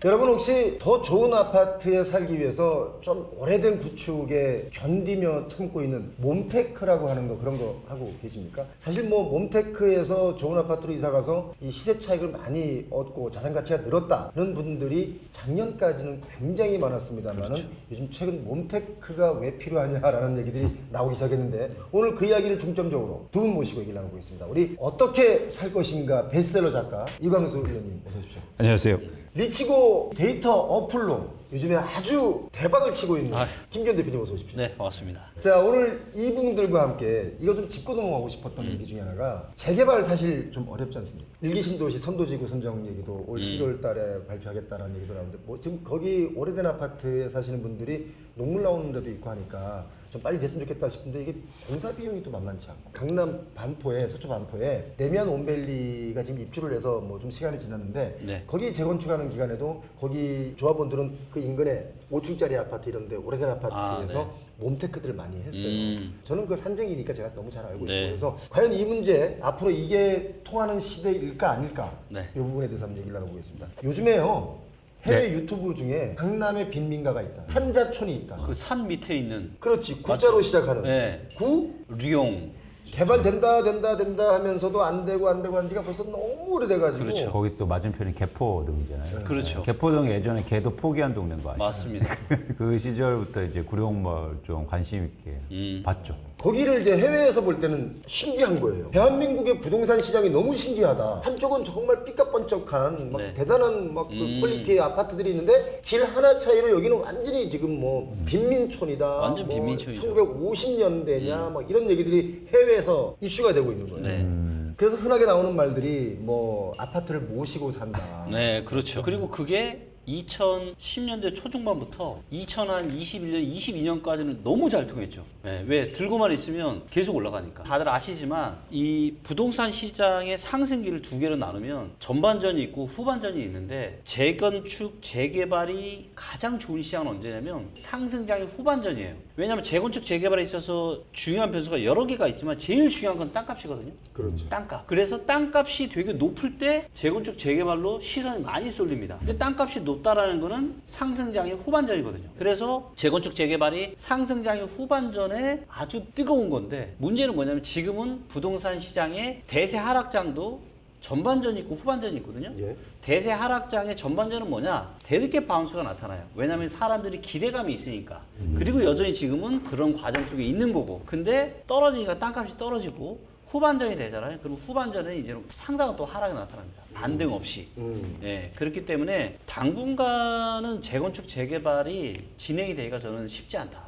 Speaker 1: 여러분 혹시 더 좋은 아파트에 살기 위해서 좀 오래된 구축에 견디며 참고 있는 몬테크라고 하는 거 그런 거 하고 계십니까? 사실 뭐 몬테크에서 좋은 아파트로 이사 가서 이 시세 차익을 많이 얻고 자산 가치가 늘었다는 분들이 작년까지는 굉장히 많았습니다만은 요즘 최근 몬테크가 왜 필요하냐라는 얘기들이 나오기 시작했는데 오늘 그 이야기를 중점적으로 두 분 모시고 얘기를 나누고 있습니다. 우리 어떻게 살 것인가 베스트셀러 작가 이광수 의원님 어서 오십시오.
Speaker 3: 안녕하세요.
Speaker 1: 리치고 데이터 어플로 요즘에 아주 대박을 치고 있는 김기현 대표님 어서 오십시오.
Speaker 2: 네, 반갑습니다.
Speaker 1: 자, 오늘 이분들과 함께 이거 좀 짚고 넘어가고 싶었던 얘기 중에 하나가 재개발 사실 좀 어렵지 않습니까? 일기 신도시 선도지구 선정 얘기도 올 11월 달에 발표하겠다라는 얘기도 나오는데 뭐 지금 거기 오래된 아파트에 사시는 분들이 녹물 나오는 데도 있고 하니까 좀 빨리 됐으면 좋겠다 싶은데 이게 공사 비용이 또 만만치 않고 강남 반포에 서초 반포에 레미안 온밸리가 지금 입주를 해서 뭐 좀 시간이 지났는데
Speaker 2: 네.
Speaker 1: 거기 재건축하는 기간에도 거기 조합원들은 그 인근에 5층짜리 아파트 이런데 오래된 아파트에서 몬테크들을 많이 했어요. 저는 그 산쟁이니까 제가 너무 잘 알고 있고
Speaker 2: 네.
Speaker 1: 그래서 과연 이 문제 앞으로 이게 통하는 시대일까 아닐까
Speaker 2: 네.
Speaker 1: 이 부분에 대해서 한번 얘기를 나눠보겠습니다. 요즘에요 해외 유튜브 중에 강남에 빈민가가 있다, 한자촌이 있다.
Speaker 2: 그 산 밑에 있는
Speaker 1: 그렇지 구자로 시작하는
Speaker 2: 네.
Speaker 1: 구
Speaker 2: 류용.
Speaker 1: 개발된다 하면서도 안 되고 한 지가 벌써 너무 오래돼가지고
Speaker 2: 그렇죠.
Speaker 3: 거기 또 맞은편이 개포동이잖아요.
Speaker 2: 그렇죠.
Speaker 3: 개포동 예전에 개도 포기한 동네인 거 아시죠?
Speaker 2: 맞습니다.
Speaker 3: 그 시절부터 이제 구룡마을 좀 관심 있게 봤죠.
Speaker 1: 거기를 이제 해외에서 볼 때는 신기한 거예요. 대한민국의 부동산 시장이 너무 신기하다. 한쪽은 정말 삐까뻔쩍한 막
Speaker 2: 네.
Speaker 1: 대단한 막 그 퀄리티의 아파트들이 있는데 길 하나 차이로 여기는 완전히 지금 뭐 빈민촌이다.
Speaker 2: 완전
Speaker 1: 뭐
Speaker 2: 빈민촌이죠.
Speaker 1: 1950년대냐 막 이런 얘기들이 해외에서 이슈가 되고 있는 거예요.
Speaker 2: 네.
Speaker 1: 그래서 흔하게 나오는 말들이 뭐 아파트를 모시고 산다.
Speaker 2: 네, 그렇죠. 그리고 그게 2010년대 초중반부터 2021년, 22년까지는 너무 잘 통했죠. 네, 왜? 들고만 있으면 계속 올라가니까. 다들 아시지만 이 부동산 시장의 상승기를 두 개로 나누면 전반전이 있고 후반전이 있는데 재건축, 재개발이 가장 좋은 시장은 언제냐면 상승장의 후반전이에요. 왜냐하면 재건축, 재개발에 있어서 중요한 변수가 여러 개가 있지만 제일 중요한 건 땅값이거든요.
Speaker 1: 그렇죠.
Speaker 2: 땅값. 그래서 땅값이 되게 높을 때 재건축, 재개발로 시선이 많이 쏠립니다. 근데 땅값이 높다라는 거는 상승장의 후반전이거든요. 그래서 재건축, 재개발이 상승장의 후반전에 아주 뜨거운 건데 문제는 뭐냐면 지금은 부동산 시장의 대세 하락장도 전반전이 있고 후반전이 있거든요.
Speaker 1: 예.
Speaker 2: 대세 하락장의 전반전은 뭐냐? 대늦게 바운스가 나타나요. 왜냐하면 사람들이 기대감이 있으니까. 그리고 여전히 지금은 그런 과정 속에 있는 거고. 근데 떨어지니까 땅값이 떨어지고 후반전이 되잖아요. 그럼 후반전은 이제 상당한 또 하락이 나타납니다. 반등 없이. 예, 그렇기 때문에 당분간은 재건축, 재개발이 진행이 되기가 저는 쉽지 않다.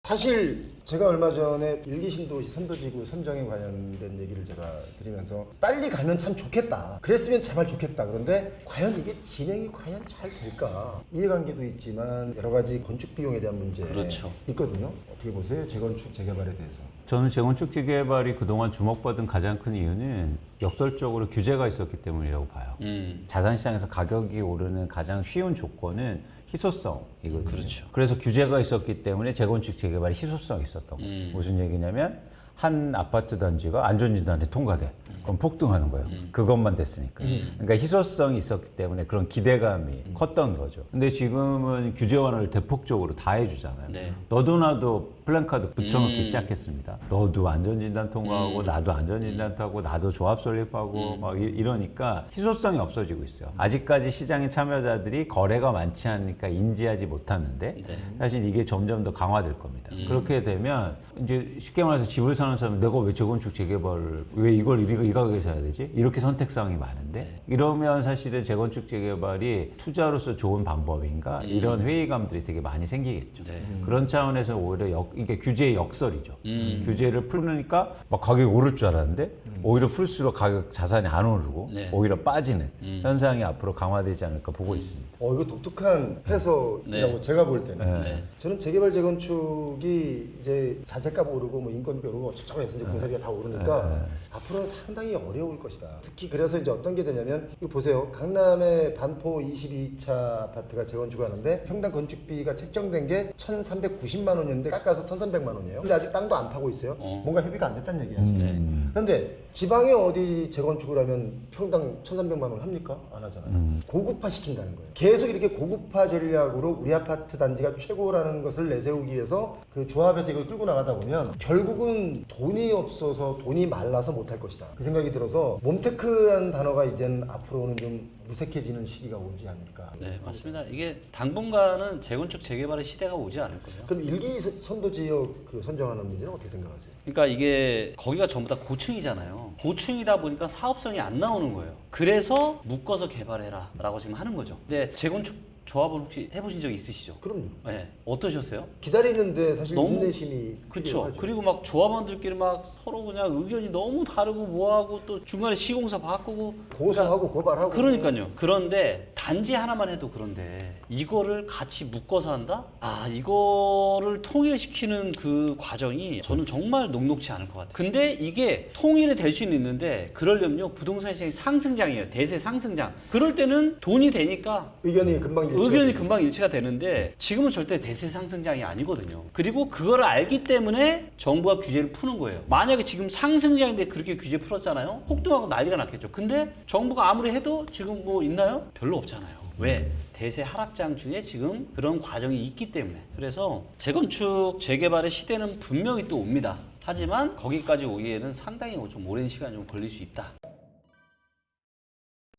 Speaker 1: 사실 제가 얼마 전에 일기 신도시 선도지구 선정에 관련된 얘기를 제가 드리면서 빨리 가면 참 좋겠다. 그랬으면 제발 좋겠다. 그런데 과연 이게 진행이 과연 잘 될까? 이해관계도 있지만 여러 가지 건축 비용에 대한 문제
Speaker 2: 그렇죠.
Speaker 1: 있거든요. 어떻게 보세요? 재건축, 재개발에 대해서.
Speaker 3: 저는 재건축 재개발이 그동안 주목받은 가장 큰 이유는 역설적으로 규제가 있었기 때문이라고 봐요. 자산시장에서 가격이 오르는 가장 쉬운 조건은 희소성이거든요.
Speaker 2: 그렇죠.
Speaker 3: 그래서 규제가 있었기 때문에 재건축 재개발이 희소성이 있었던 거죠. 무슨 얘기냐면 한 아파트 단지가 안전진단에 통과돼. 그럼 폭등하는 거예요. 그것만 됐으니까. 그러니까 희소성이 있었기 때문에 그런 기대감이 컸던 거죠. 근데 지금은 규제 완화를 대폭적으로 다 해주잖아요.
Speaker 2: 네.
Speaker 3: 너도 나도 플랜카드 붙여놓기 시작했습니다. 너도 안전진단 통과하고 나도 안전진단 타고 나도 조합 설립하고 막 이러니까 희소성이 없어지고 있어요. 아직까지 시장의 참여자들이 거래가 많지 않으니까 인지하지 못하는데
Speaker 2: 네.
Speaker 3: 사실 이게 점점 더 강화될 겁니다. 그렇게 되면 이제 쉽게 말해서 집을 사는 사람은 내가 왜 재건축 재개발을 왜 이걸 이 가격에 사야 되지? 이렇게 선택사항이 많은데 이러면 사실은 재건축 재개발이 투자로서 좋은 방법인가? 이런 회의감들이 되게 많이 생기겠죠.
Speaker 2: 네.
Speaker 3: 그런 차원에서 오히려 이게 규제의 역설이죠. 규제를 풀으니까 막 가격이 오를 줄 알았는데 오히려 풀수록 가격 자산이 안 오르고
Speaker 2: 네.
Speaker 3: 오히려 빠지는 현상이 앞으로 강화되지 않을까 보고 있습니다.
Speaker 1: 이거 독특한 해석이라고
Speaker 2: 네.
Speaker 1: 제가 볼 때는
Speaker 2: 네.
Speaker 1: 저는 재개발 재건축이 이제 자재값 오르고 뭐 인건비 오르고 어쩌고 해서 이제 공사비가 다 오르니까 앞으로 상당히 어려울 것이다. 특히 그래서 이제 어떤 게 되냐면 이거 보세요. 강남의 반포 22차 아파트가 재건축하는데 평당 건축비가 책정된 게 1,390만 원이었는데 깎아서 1,300만 원이에요. 근데 아직 땅도 안 파고 있어요. 뭔가 협의가 안 됐다는 얘기야 지금. 그런데 지방에 어디 재건축을 하면 평당 1,300만 원 합니까? 안 하잖아요. 고급화 시킨다는 거예요. 계속 이렇게 고급화 전략으로 우리 아파트 단지가 최고라는 것을 내세우기 위해서 그 조합에서 이걸 끌고 나가다 보면 결국은 돈이 없어서 돈이 말라서 못할 것이다. 그 생각이 들어서 몬테크라는 단어가 이제는 앞으로는 좀 무색해지는 시기가 오지 않을까.
Speaker 2: 네, 맞습니다. 이게 당분간은 재건축 재개발의 시대가 오지 않을 거예요.
Speaker 1: 그럼 일기 선도 지역 그 선정하는 문제는 어떻게 생각하세요?
Speaker 2: 그러니까 이게 거기가 전부 다 고층이잖아요. 고층이다 보니까 사업성이 안 나오는 거예요. 그래서 묶어서 개발해라 라고 지금 하는 거죠. 근데 재건축 조합을 혹시 해보신 적 있으시죠?
Speaker 1: 그럼요.
Speaker 2: 네. 어떠셨어요?
Speaker 1: 기다리는데 사실
Speaker 2: 너무-
Speaker 1: 인내심이
Speaker 2: 그쵸.
Speaker 1: 필요하죠.
Speaker 2: 그리고 막 조합원들끼리 막 서로 그냥 의견이 너무 다르고 뭐하고 또 중간에 시공사 바꾸고
Speaker 1: 고소하고 고발하고.
Speaker 2: 그러니까요. 그런데 단지 하나만 해도 그런데 이거를 같이 묶어서 한다? 아, 이거를 통일시키는 그 과정이 저는 정말 녹록지 않을 것 같아요. 근데 이게 통일이 될 수는 있는데 그러려면요. 부동산 시장이 상승장이에요. 대세 상승장. 그럴 때는 돈이 되니까
Speaker 1: 의견이 금방 일치가
Speaker 2: 의견이
Speaker 1: 되죠.
Speaker 2: 금방 일치가 되는데 지금은 절대 대세 상승장이 아니거든요. 그리고 그거를 알기 때문에 정부가 규제를 푸는 거예요. 만약에 지금 상승장인데 그렇게 규제 풀었잖아요. 폭등하고 난리가 났겠죠. 근데 정부가 아무리 해도 지금 뭐 있나요? 별로 없잖아요. 왜? 대세 하락장 중에 지금 그런 과정이 있기 때문에. 그래서 재건축 재개발의 시대는 분명히 또 옵니다. 하지만 거기까지 오기에는 상당히 좀 오랜 시간이 좀 걸릴 수 있다.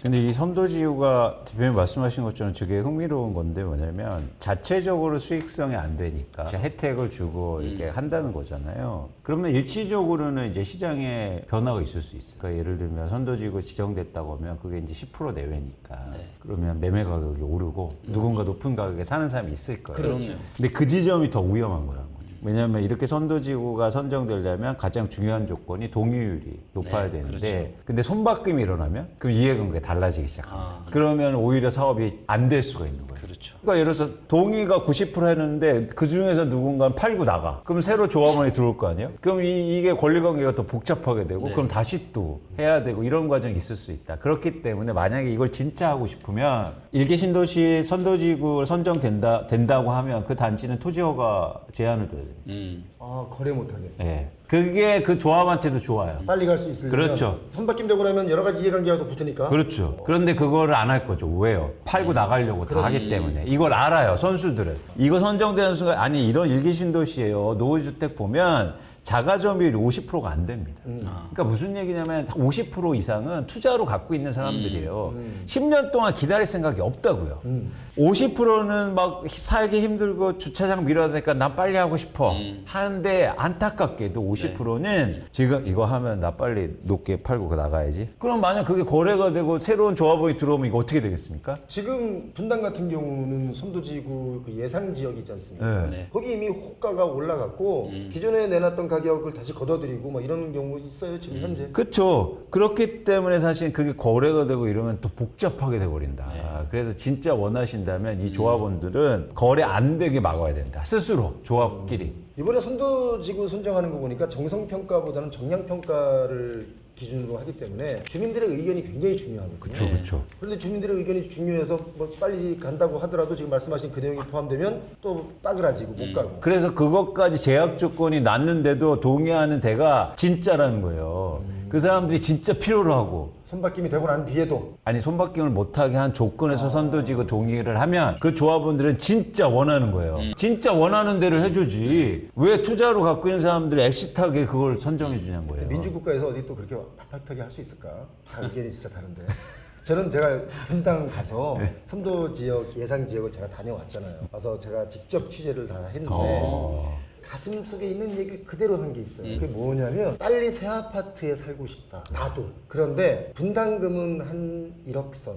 Speaker 3: 근데 이 선도지구가 대표님 말씀하신 것처럼 되게 흥미로운 건데 뭐냐면 자체적으로 수익성이 안 되니까 혜택을 주고 이렇게 한다는 거잖아요. 그러면 일시적으로는 이제 시장에 변화가 있을 수 있어요. 그러니까 예를 들면 선도지구 지정됐다고 하면 그게 이제 10% 내외니까
Speaker 2: 네.
Speaker 3: 그러면 매매 가격이 오르고 누군가 높은 가격에 사는 사람이 있을 거예요.
Speaker 2: 그럼요.
Speaker 3: 근데 그 지점이 더 위험한 거라는 거죠. 왜냐하면 이렇게 선도지구가 선정되려면 가장 중요한 조건이 동의율이 높아야
Speaker 2: 네,
Speaker 3: 되는데 근데 손바뀜이 일어나면 그럼 이해관계가 달라지기 시작합니다.
Speaker 2: 아.
Speaker 3: 그러면 오히려 사업이 안 될 수가 있는 거예요.
Speaker 2: 그렇죠.
Speaker 3: 그러니까 예를 들어서 동의가 90% 했는데 그 중에서 누군가는 팔고 나가. 그럼 새로 조합원이 들어올 거 아니에요? 그럼 이게 권리관계가 더 복잡하게 되고
Speaker 2: 네.
Speaker 3: 그럼 다시 또 해야 되고 이런 과정이 있을 수 있다. 그렇기 때문에 만약에 이걸 진짜 하고 싶으면 일개 신도시 선도지구 선정된다고 하면 그 단지는 토지허가 제한을 둬야 돼요.
Speaker 1: 아, 거래 못하게.
Speaker 3: 예. 그게 그 조합한테도 좋아요.
Speaker 1: 빨리 갈 수 있으려면
Speaker 3: 그렇죠.
Speaker 1: 선바뀜 되고 나면 여러 가지 이해관계가 또 붙으니까.
Speaker 3: 그렇죠. 그런데 그거를 안 할 거죠. 왜요? 팔고 나가려고 다 하기 때문에. 이걸 알아요, 선수들은. 이거 선정되는 순간, 아니, 이런 일기 신도시예요. 노후주택 보면 자가 점유율이 50%가 안 됩니다. 그러니까 무슨 얘기냐면 50% 이상은 투자로 갖고 있는 사람들이에요. 10년 동안 기다릴 생각이 없다고요. 50%는 막 살기 힘들고 주차장 밀어야 되니까 난 빨리 하고 싶어 하는데 안타깝게도 50%는 지금 이거 하면 나 빨리 높게 팔고 나가야지. 그럼 만약 그게 거래가 되고 새로운 조합원이 들어오면 이거 어떻게 되겠습니까?
Speaker 1: 지금 분당 같은 경우는 선도지구 그 예상 지역이 있지 않습니까?
Speaker 3: 네.
Speaker 2: 네.
Speaker 1: 거기 이미 호가가 올라갔고 기존에 내놨던 가격을 다시 걷어들이고 막 이런 경우 있어요 지금 현재.
Speaker 3: 그렇죠. 그렇기 때문에 사실 그게 거래가 되고 이러면 또 복잡하게 돼버린다. 그래서 진짜 원하신다면 이 조합원들은 거래 안 되게 막아야 된다. 스스로 조합끼리.
Speaker 1: 이번에 선도지구 선정하는 거 보니까 정성평가보다는 정량평가를 기준으로 하기 때문에 주민들의 의견이 굉장히 중요하거든요.
Speaker 3: 그렇죠,
Speaker 2: 네.
Speaker 3: 그렇죠.
Speaker 1: 그런데 주민들의 의견이 중요해서 뭐 빨리 간다고 하더라도 지금 말씀하신 그 내용이 포함되면 또 빠그라지고 못 가고.
Speaker 3: 그래서 그것까지 제약 조건이 났는데도 동의하는 데가 진짜라는 거예요. 그 사람들이 진짜 필요로 하고.
Speaker 1: 손바뀜이 되고 난 뒤에도
Speaker 3: 아니 손바뀜을 못하게 한 조건에서 선도지고 동의를 하면 그 조합원들은 진짜 원하는 거예요. 진짜 원하는 대로 해주지. 왜 투자로 갖고 있는 사람들이 엑시트하게 그걸 선정해 주냐는 거예요.
Speaker 1: 민주국가에서 어디 또 그렇게 빳빳하게 할 수 있을까? 다 의견이 진짜 다른데. 저는 제가 분당 가서 선도 지역 예상 지역을 제가 다녀왔잖아요. 와서 제가 직접 취재를 다 했는데 가슴 속에 있는 얘기를 그대로 한 게 있어요. 그게 뭐냐면 빨리 새 아파트에 살고 싶다. 나도. 그런데 분담금은 한 1억 선.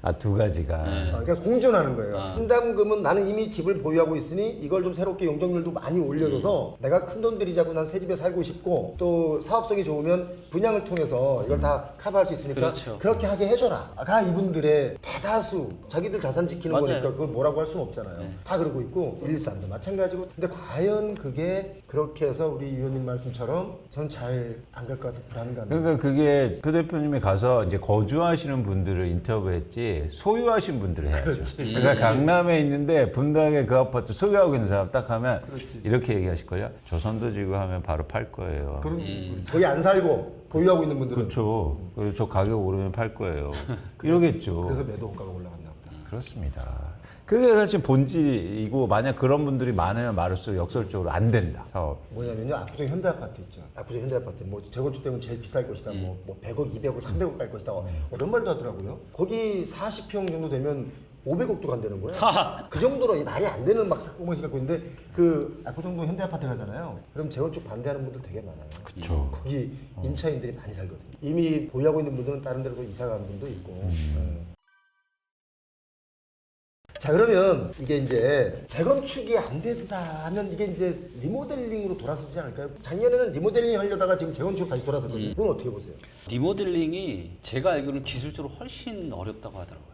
Speaker 3: 아, 두 가지가.
Speaker 1: 그러니까 공존하는 거예요.
Speaker 2: 아.
Speaker 1: 분담금은 나는 이미 집을 보유하고 있으니 이걸 좀 새롭게 용적률도 많이 올려줘서 내가 큰 돈 들이자고 난 새 집에 살고 싶고 또 사업성이 좋으면 분양을 통해서 이걸 다 커버할 수 있으니까
Speaker 2: 그렇죠.
Speaker 1: 그렇게 하게 해줘라. 가 이분들의 대다수 자기들 자산 지키는
Speaker 2: 맞아요.
Speaker 1: 거니까 그걸 뭐라고 할 수는 없잖아요.
Speaker 2: 네.
Speaker 1: 다 그러고 있고 일산도 마찬가지고. 근데 과연 그게 그렇게 해서 우리 위원님 말씀처럼 전 잘 안 갈 것 같아 불안감.
Speaker 3: 그러니까 그게 표 대표님이 가서 이제 거주하시는 분들을 인터뷰했지 소유하신 분들을 해야죠. 그러니까 강남에 있는데 분당에 그 아파트 소유하고 있는 사람 딱 하면 이렇게 얘기하실 거예요. 저 선도지구 하면 바로 팔 거예요.
Speaker 1: 그럼 거기 안 살고 보유하고 있는 분들은
Speaker 3: 그렇죠. 그리고 저 가격 오르면 팔 거예요. 이러겠죠.
Speaker 1: 그래서 매도 호가가 올라갔나 보다.
Speaker 3: 그렇습니다. 그게 사실 본질이고 만약 그런 분들이 많으면 많을수록 역설적으로 안 된다. 사업.
Speaker 1: 뭐냐면요, 압구정 현대아파트 있죠. 압구정 현대아파트 뭐 재건축 때문에 제일 비쌀 것이다. 뭐 100억, 200억, 300억 갈 것이다. 이런 말도 하더라고요. 거기 40평 정도 되면 500억도 간다는 거야. 그 정도로 말이 안 되는 막 사고방식 갖고 있는데 그 압구정동 현대아파트 가잖아요. 그럼 재건축 반대하는 분들 되게 많아요.
Speaker 3: 그쵸.
Speaker 1: 거기 임차인들이 많이 살거든요. 이미 보유하고 있는 분들은 다른 데로 이사 가는 분도 있고. 자, 그러면 이게 이제 재건축이 안 된다 하면 이게 이제 리모델링으로 돌아서지 않을까요? 작년에는 리모델링 하려다가 지금 재건축으로 다시 돌아섰거든요. 그건 어떻게 보세요?
Speaker 2: 리모델링이 제가 알기로는 기술적으로 훨씬 어렵다고 하더라고요.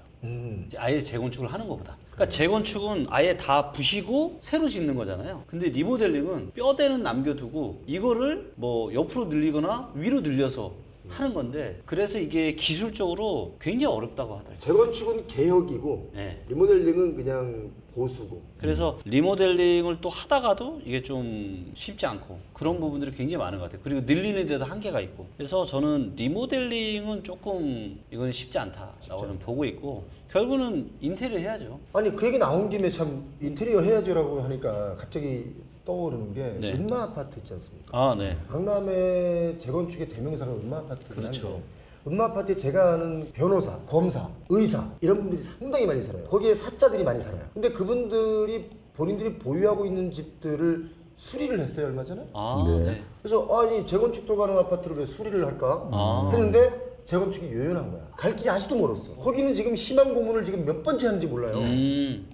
Speaker 2: 아예 재건축을 하는 것보다. 그러니까 재건축은 아예 다 부시고 새로 짓는 거잖아요. 근데 리모델링은 뼈대는 남겨두고 이거를 뭐 옆으로 늘리거나 위로 늘려서 하는 건데 그래서 이게 기술적으로 굉장히 어렵다고 하더라고요.
Speaker 1: 재건축은 개혁이고
Speaker 2: 네.
Speaker 1: 리모델링은 그냥 보수고.
Speaker 2: 그래서 리모델링을 또 하다가도 이게 좀 쉽지 않고 그런 부분들이 굉장히 많은 것 같아요. 그리고 늘리는 데도 한계가 있고. 그래서 저는 리모델링은 조금 이거는 쉽지 않다라고는 보고 있고 결국은 인테리어 해야죠.
Speaker 1: 아니 그 얘기 나온 김에 참 인테리어 해야지라고 하니까 갑자기 떠오르는 게
Speaker 2: 네.
Speaker 1: 은마 아파트 있지 않습니까?
Speaker 2: 아, 네.
Speaker 1: 강남의 재건축의 대명사가 은마 아파트긴
Speaker 2: 그렇죠.
Speaker 1: 한데 은마 아파트에 제가 아는 변호사, 검사, 의사 이런 분들이 상당히 많이 살아요. 거기에 사자들이 많이 살아요. 근데 그분들이 본인들이 보유하고 있는 집들을 수리를 했어요 얼마 전에.
Speaker 2: 아,
Speaker 3: 네.
Speaker 2: 네.
Speaker 1: 그래서 아니 재건축 들어가는 아파트를 왜 수리를 할까
Speaker 2: 아.
Speaker 1: 했는데 재건축이 요연한 거야. 갈 길이 아직도 멀었어. 거기는 지금 희망 고문을 지금 몇 번째 하는지 몰라요.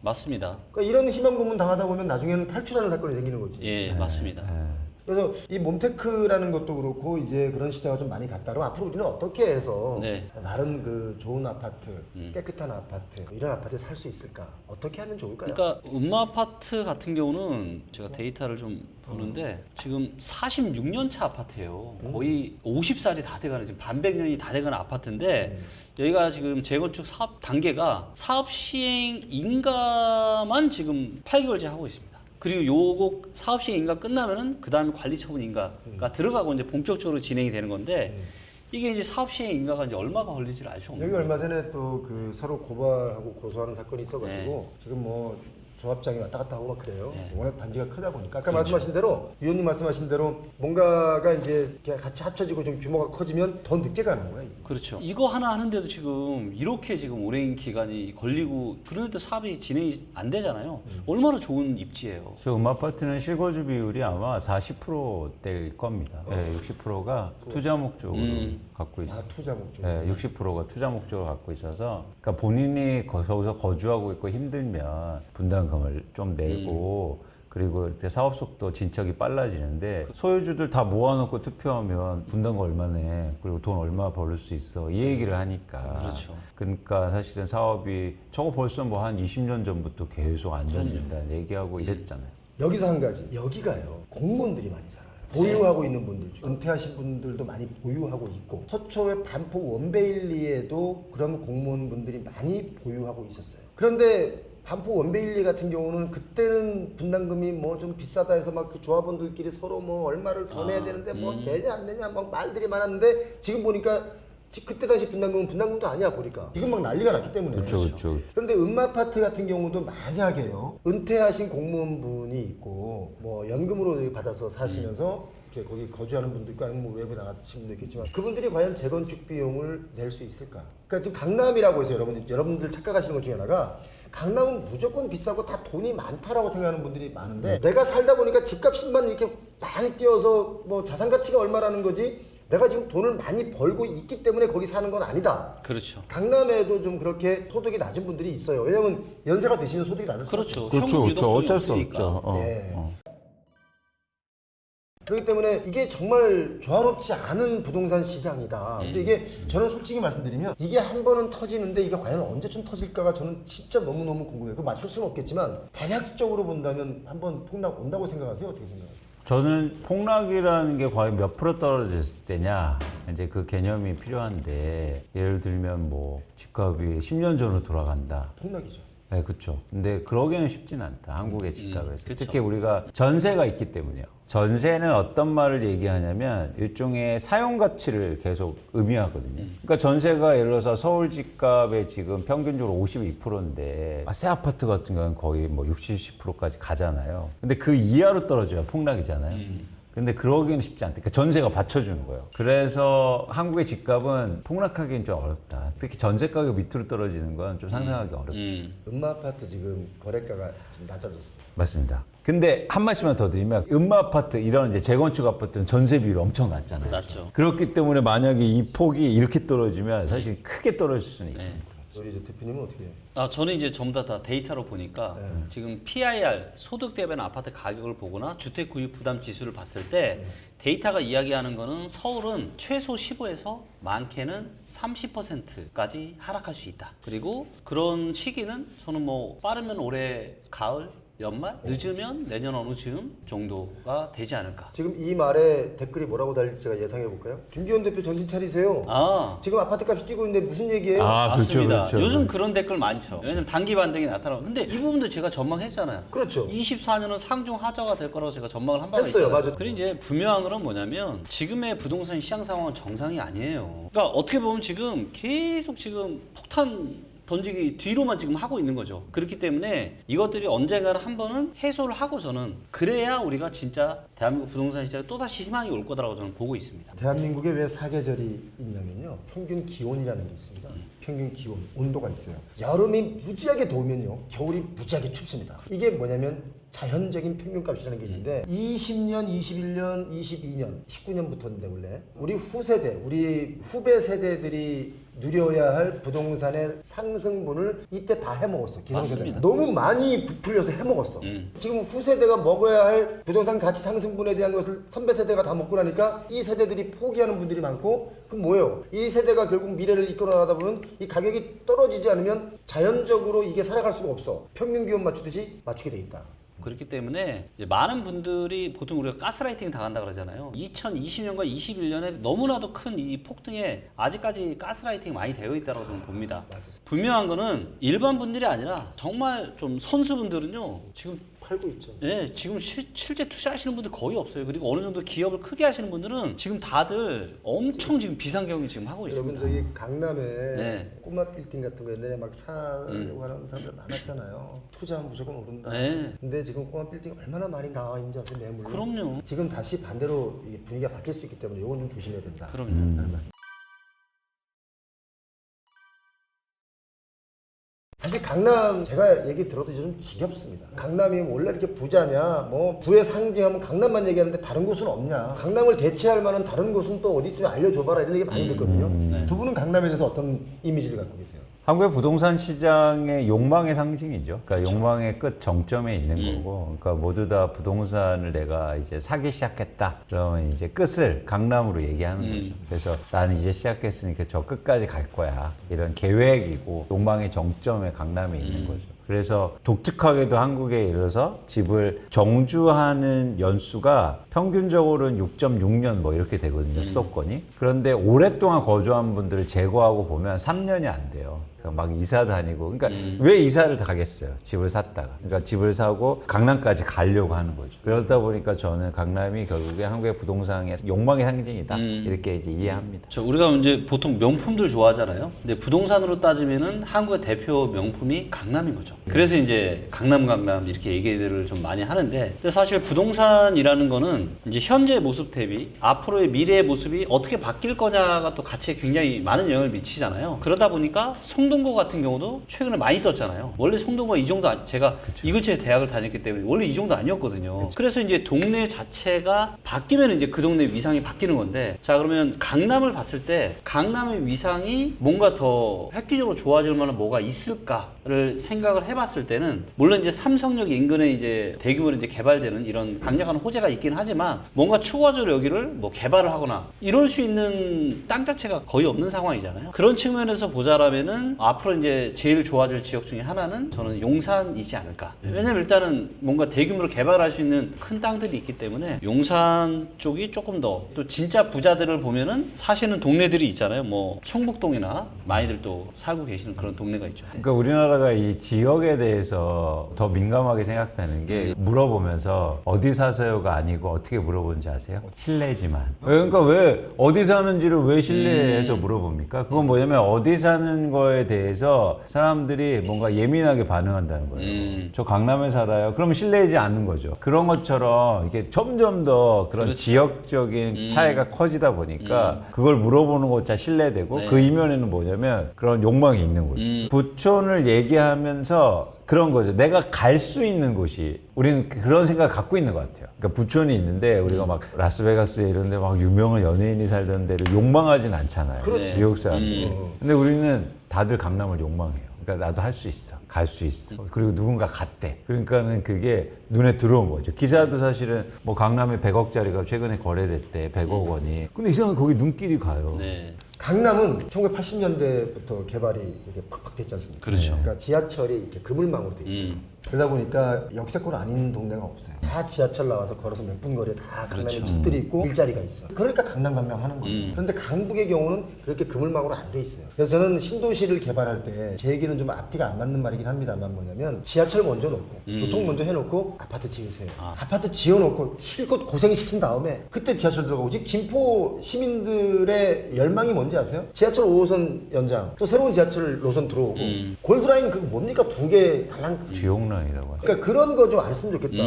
Speaker 2: 맞습니다.
Speaker 1: 그러니까 이런 희망 고문 당하다 보면 나중에는 탈출하는 사건이 생기는 거지.
Speaker 2: 예, 맞습니다.
Speaker 1: 그래서 이 몬테크라는 것도 그렇고 이제 그런 시대가 좀 많이 갔다. 그럼 앞으로 우리는 어떻게 해서
Speaker 2: 네.
Speaker 1: 나름 그 좋은 아파트, 깨끗한 아파트 이런 아파트에 살 수 있을까? 어떻게 하면 좋을까요?
Speaker 2: 그러니까 음마 아파트 같은 경우는 제가 데이터를 좀 보는데 지금 46년 차 아파트예요. 거의 50살이 다 돼가는 지금 반백년이 다 돼가는 아파트인데 여기가 지금 재건축 사업 단계가 사업 시행 인가만 지금 8개월째 하고 있습니다. 그리고 요거 사업 시행 인가 끝나면은 그 다음에 관리 처분 인가가 들어가고 이제 본격적으로 진행이 되는 건데 이게 이제 사업 시행 인가가 이제 얼마가 걸릴지를 알 수 없는
Speaker 1: 여기
Speaker 2: 거예요.
Speaker 1: 얼마 전에 또 그 서로 고발하고 고소하는 사건이 있어가지고 지금 뭐 조합장이 왔다 갔다 하고 막 그래요.
Speaker 2: 네.
Speaker 1: 워낙 단지가 크다 보니까 아까 말씀하신 대로 위원님 말씀하신 대로 뭔가가 이제 이렇게 같이 합쳐지고 좀 규모가 커지면 더 늦게 가는 거야. 이거.
Speaker 2: 그렇죠. 이거 하나 하는데도 지금 이렇게 지금 오랜 기간이 걸리고 그런데도 사업이 진행이 안 되잖아요. 얼마나 좋은 입지예요.
Speaker 3: 저 음아파트는 실거주 비율이 아마 40%될 겁니다. 네, 60%가 투자 목적으로 갖고 있어요.
Speaker 1: 아 투자 목적.
Speaker 3: 네, 60%가 투자 목적으로 갖고 있어서 그러니까 본인이 거기서 거주하고 있고 힘들면 분담금을 좀 내고 그리고 이렇게 사업 속도 진척이 빨라지는데 소유주들 다 모아놓고 투표하면 분담금 얼마 내 그리고 돈 얼마 벌을 수 있어 이 얘기를 하니까
Speaker 2: 그렇죠.
Speaker 3: 그러니까 사실은 사업이 저거 벌써 뭐 한 20년 전부터 계속 안전진단 얘기하고 이랬잖아요.
Speaker 1: 여기서 한 가지. 여기가요. 공무원들이 많이 살아요. 보유하고 있는 분들 중 은퇴하신 분들도 많이 보유하고 있고 서초의 반포 원베일리에도 그런 공무원분들이 많이 보유하고 있었어요. 그런데 반포 원베일리 같은 경우는 그때는 분담금이 뭐 좀 비싸다 해서 막 그 조합원들끼리 서로 뭐 얼마를 더 내야 되는데 뭐 되냐 안 되냐 막 말들이 많았는데 지금 보니까 그때 당시 분담금은 분담금도 아니야 보니까 지금 막 난리가 났기 때문에.
Speaker 3: 그렇죠.
Speaker 1: 그런데 음마아파트 같은 경우도 만약에요 은퇴하신 공무원분이 있고 뭐 연금으로 받아서 사시면서 이렇게 거기 거주하는 분도 있고 아니면 뭐 외부 나가신 분도 있겠지만 그분들이 과연 재건축 비용을 낼 수 있을까? 그러니까 지금 강남이라고 해서 여러분들 착각하시는 것 중에 하나가 강남은 무조건 비싸고 다 돈이 많다라고 생각하는 분들이 많은데 내가 살다 보니까 집값만 이렇게 많이 뛰어서 뭐 자산 가치가 얼마라는 거지 내가 지금 돈을 많이 벌고 있기 때문에 거기 사는 건 아니다.
Speaker 2: 그렇죠.
Speaker 1: 강남에도 좀 그렇게 소득이 낮은 분들이 있어요. 왜냐면 연세가 드시면 소득이 낮을 수
Speaker 2: 그렇죠.
Speaker 1: 없죠.
Speaker 3: 그렇죠.
Speaker 2: 현금 유동성이
Speaker 3: 어쩔 수
Speaker 2: 없으니까.
Speaker 3: 없죠.
Speaker 1: 네. 그렇기 때문에 이게 정말 조화롭지 않은 부동산 시장이다. 근데 이게 저는 솔직히 말씀드리면 이게 한 번은 터지는데 이게 과연 언제쯤 터질까가 저는 진짜 너무너무 궁금해요. 그거 맞출 수는 없겠지만 대략적으로 본다면 한 번 폭락 온다고 생각하세요? 어떻게 생각하세요?
Speaker 3: 저는 폭락이라는 게 과연 몇 프로 떨어졌을 때냐 이제 그 개념이 필요한데 예를 들면 뭐 집값이 10년 전으로 돌아간다.
Speaker 1: 폭락이죠.
Speaker 3: 네, 그렇죠. 근데 그러기는 쉽진 않다. 한국의 집값에서.
Speaker 2: 그쵸.
Speaker 3: 특히 우리가 전세가 있기 때문에요. 전세는 어떤 말을 얘기하냐면 일종의 사용 가치를 계속 의미하거든요. 그러니까 전세가 예를 들어서 서울 집값의 지금 평균적으로 52%인데 새 아파트 같은 경우는 거의 뭐 60, 70%까지 가잖아요. 근데 그 이하로 떨어져야 폭락이잖아요. 근데 그러기는 쉽지 않다. 그러니까 전세가 받쳐주는 거예요. 그래서 한국의 집값은 폭락하기는 좀 어렵다. 특히 전세 가격 밑으로 떨어지는 건 좀 상상하기 어렵다.
Speaker 1: 음마아파트 지금 거래가가 좀 낮아졌어요.
Speaker 3: 맞습니다. 근데 한 말씀만 더 드리면 음마아파트 이런 이제 재건축 아파트는 전세 비율이 엄청 낮잖아요.
Speaker 2: 낮죠.
Speaker 3: 그렇기 때문에 만약에 이 폭이 이렇게 떨어지면 사실 크게 떨어질 수는 있습니다.
Speaker 1: 우리 이제 대표님은 어떻게 해요?
Speaker 2: 저는 이제 전부 다 데이터로 보니까 지금 PIR 소득 대비하는 아파트 가격을 보거나 주택 구입 부담 지수를 봤을 때 데이터가 이야기하는 거는 서울은 최소 15에서 많게는 30%까지 하락할 수 있다. 그리고 그런 시기는 저는 뭐 빠르면 올해 가을 연말, 늦으면 내년 어느 즈음 정도가 되지 않을까.
Speaker 1: 지금 이 말에 댓글이 뭐라고 달릴지 제가 예상해 볼까요? 김기현 대표 정신 차리세요. 지금 아파트 값이 뛰고 있는데 무슨 얘기예요?
Speaker 2: 맞습니다. 요즘 그런 댓글 많죠. 왜냐면 단기 반등이 나타나고. 근데 이 부분도 제가 전망했잖아요.
Speaker 1: 그렇죠.
Speaker 2: 24년은 상중 하저가 될 거라고 제가 전망을 한 바가
Speaker 1: 했어요.
Speaker 2: 있잖아요.
Speaker 1: 맞아요.
Speaker 2: 그리고 이제 분명한 건 뭐냐면 지금의 부동산 시장 상황은 정상이 아니에요. 그러니까 어떻게 보면 지금 계속 지금 폭탄 던지기 뒤로만 지금 하고 있는 거죠. 그렇기 때문에 이것들이 언젠가는 한 번은 해소를 하고서는 그래야 우리가 진짜 대한민국 부동산 시장에 또다시 희망이 올 거다라고 저는 보고 있습니다.
Speaker 1: 대한민국에 왜 사계절이 있냐면요. 평균 기온이라는 게 있습니다. 평균 기온, 온도가 있어요. 여름이 무지하게 더우면요. 겨울이 무지하게 춥습니다. 이게 뭐냐면 자연적인 평균값이라는 게 있는데 20년, 21년, 22년, 19년부터인데 원래 우리 후세대, 우리 후배 세대들이 누려야 할 부동산의 상승분을 이때 다 해먹었어. 기성세대가.
Speaker 2: 맞습니다.
Speaker 1: 너무 많이 부풀려서 해먹었어. 지금 후세대가 먹어야 할 부동산 가치 상승분에 대한 것을 선배 세대가 다 먹고 나니까 이 세대들이 포기하는 분들이 많고 그럼 뭐예요? 이 세대가 결국 미래를 이끌어 나가다 보면 이 가격이 떨어지지 않으면 자연적으로 이게 살아갈 수가 없어. 평균 기온 맞추듯이 맞추게 돼 있다.
Speaker 2: 그렇기 때문에 이제 많은 분들이 보통 우리가 가스라이팅 당한다 그러잖아요. 2020년과 21년에 너무나도 큰 이 폭등에 아직까지 가스라이팅이 많이 되어 있다고 저는 봅니다. 분명한 거는 일반 분들이 아니라 정말 좀 선수분들은요. 지금
Speaker 1: 팔고 있죠.
Speaker 2: 네, 지금 실제 투자하시는 분들 거의 없어요. 그리고 어느 정도 기업을 크게 하시는 분들은 지금 다들 엄청 지금 비상경영 지금 하고
Speaker 1: 여러분
Speaker 2: 있습니다.
Speaker 1: 저기 강남에
Speaker 2: 네.
Speaker 1: 꼬마 빌딩 같은 거 옛날에 막 사려고 하는 사람들 많았잖아요. 투자하면 무조건 오른다.
Speaker 2: 네.
Speaker 1: 근데 지금 꼬마 빌딩 얼마나 많이 나와 있는지 아세요? 매물로.
Speaker 2: 그럼요.
Speaker 1: 지금 다시 반대로 이 분위기가 바뀔 수 있기 때문에 이건 좀 조심해야 된다.
Speaker 2: 그럼요.
Speaker 1: 라는 말씀. 사실 강남 제가 얘기 들어도 이제 좀 지겹습니다. 강남이 원래 이렇게 부자냐, 뭐 부의 상징하면 강남만 얘기하는데 다른 곳은 없냐. 강남을 대체할 만한 다른 곳은 또 어디 있으면 알려줘봐라 이런 얘기 많이 듣거든요. 두 분은 강남에 대해서 어떤 이미지를 갖고 계세요?
Speaker 3: 한국의 부동산 시장의 욕망의 상징이죠. 그러니까 욕망의 끝 정점에 있는 거고, 그러니까 모두 다 부동산을 내가 이제 사기 시작했다. 그러면 이제 끝을 강남으로 얘기하는 거죠. 그래서 나는 이제 시작했으니까 저 끝까지 갈 거야. 이런 계획이고 욕망의 정점에 강남에 있는 거죠. 그래서 독특하게도 한국에 이르러서 집을 정주하는 연수가 평균적으로는 6.6년 뭐 이렇게 되거든요, 수도권이. 그런데 오랫동안 거주한 분들을 제거하고 보면 3년이 안 돼요. 막 이사 다니고. 그러니까 왜 이사를 가겠어요? 집을 샀다가. 그러니까 집을 사고 강남까지 가려고 하는 거죠. 그러다 보니까 저는 강남이 결국에 한국의 부동산의 욕망의 상징이다. 이렇게 이제 이해합니다.
Speaker 2: 우리가 이제 보통 명품들 좋아하잖아요. 근데 부동산으로 따지면은 한국의 대표 명품이 강남인 거죠. 그래서 이제 강남 이렇게 얘기들을 좀 많이 하는데, 근데 사실 부동산이라는 거는 이제 현재 모습 대비 앞으로의 미래의 모습이 어떻게 바뀔 거냐가 또 가치에 굉장히 많은 영향을 미치잖아요. 그러다 보니까 송동구 같은 경우도 최근에 많이 떴잖아요. 원래 송동구가 이 정도 제가 이 근처에 대학을 다녔기 때문에 원래 이 정도 아니었거든요. 그래서 이제 동네 자체가 바뀌면 이제 그 동네 위상이 바뀌는 건데, 자 그러면 강남을 봤을 때 강남의 위상이 뭔가 더 획기적으로 좋아질 만한 뭐가 있을까를 생각을 해봤을 때는, 물론 이제 삼성역 인근에 이제 대규모로 이제 개발되는 이런 강력한 호재가 있긴 하지만 뭔가 추가적으로 여기를 뭐 개발을 하거나 이럴 수 있는 땅 자체가 거의 없는 상황이잖아요. 그런 측면에서 보자라면은 앞으로 이제 제일 좋아질 지역 중에 하나는 저는 용산이지 않을까. 왜냐면 일단은 뭔가 대규모로 개발할 수 있는 큰 땅들이 있기 때문에 용산 쪽이 조금 더, 또 진짜 부자들을 보면은 사시는 동네들이 있잖아요. 뭐 청북동이나 많이들 또 살고 계시는 그런 동네가 있죠.
Speaker 3: 그러니까 우리나라가 이 지역에 대해서 더 민감하게 생각하는 게, 물어보면서 어디 사세요가 아니고 어떻게 물어보는지 아세요? 실내지만. 그러니까 왜 어디 사는지를 왜 실내에서 물어봅니까? 그건 뭐냐면 어디 사는 거에 대해서 사람들이 뭔가 예민하게 반응한다는 거예요. 저 강남에 살아요. 그럼 실내이지 않는 거죠. 그런 것처럼 이게 점점 더 그런
Speaker 2: 그렇지.
Speaker 3: 지역적인 차이가 커지다 보니까 그걸 물어보는 것자 신뢰되고,
Speaker 2: 네.
Speaker 3: 그 이면에는 뭐냐면 그런 욕망이 있는 거죠. 부촌을 얘기하면서 그런 거죠. 내가 갈 수 있는 곳이, 우리는 그런 생각을 갖고 있는 것 같아요. 그러니까 부촌이 있는데 우리가 막 라스베가스 이런 데 막 유명한 연예인이 살던 데를 욕망하진 않잖아요.
Speaker 1: 그렇죠.
Speaker 3: 미국 사람들. 근데 우리는 다들 강남을 욕망해요. 그러니까 나도 할 수 있어. 갈 수 있어. 그리고 누군가 갔대. 그러니까는 그게 눈에 들어온 거죠. 기사도 사실은 뭐 강남에 100억짜리가 최근에 거래됐대. 100억 원이. 근데 이상하게 거기 눈길이 가요.
Speaker 2: 네.
Speaker 1: 강남은 1980년대부터 개발이 이렇게 팍팍 됐지 않습니까?
Speaker 2: 그렇죠.
Speaker 1: 그러니까 지하철이 이렇게 그물망으로 돼 있어요. 그러다 보니까 역세권 아닌 동네가 없어요. 다 지하철 나와서 걸어서 몇 분 거리에 다 강남에
Speaker 2: 그렇죠.
Speaker 1: 집들이 있고 일자리가 있어. 그러니까 강남 하는 거예요. 그런데 강북의 경우는 그렇게 그물망으로 안 돼 있어요. 그래서 저는 신도시를 개발할 때 제 얘기는 좀 앞뒤가 안 맞는 말이긴 합니다만, 뭐냐면 지하철 먼저 놓고 교통 먼저 해놓고 아파트 지으세요. 아파트 지어놓고 실컷 고생시킨 다음에 그때 지하철 들어가고. 김포 시민들의 열망이 뭔지 아세요? 지하철 5호선 연장, 또 새로운 지하철 노선 들어오고, 골드라인 그거 뭡니까? 두 개 달랑.
Speaker 3: 지옥라인이라고 하죠.
Speaker 1: 그러니까 그런 거 좀 안 했으면 좋겠다.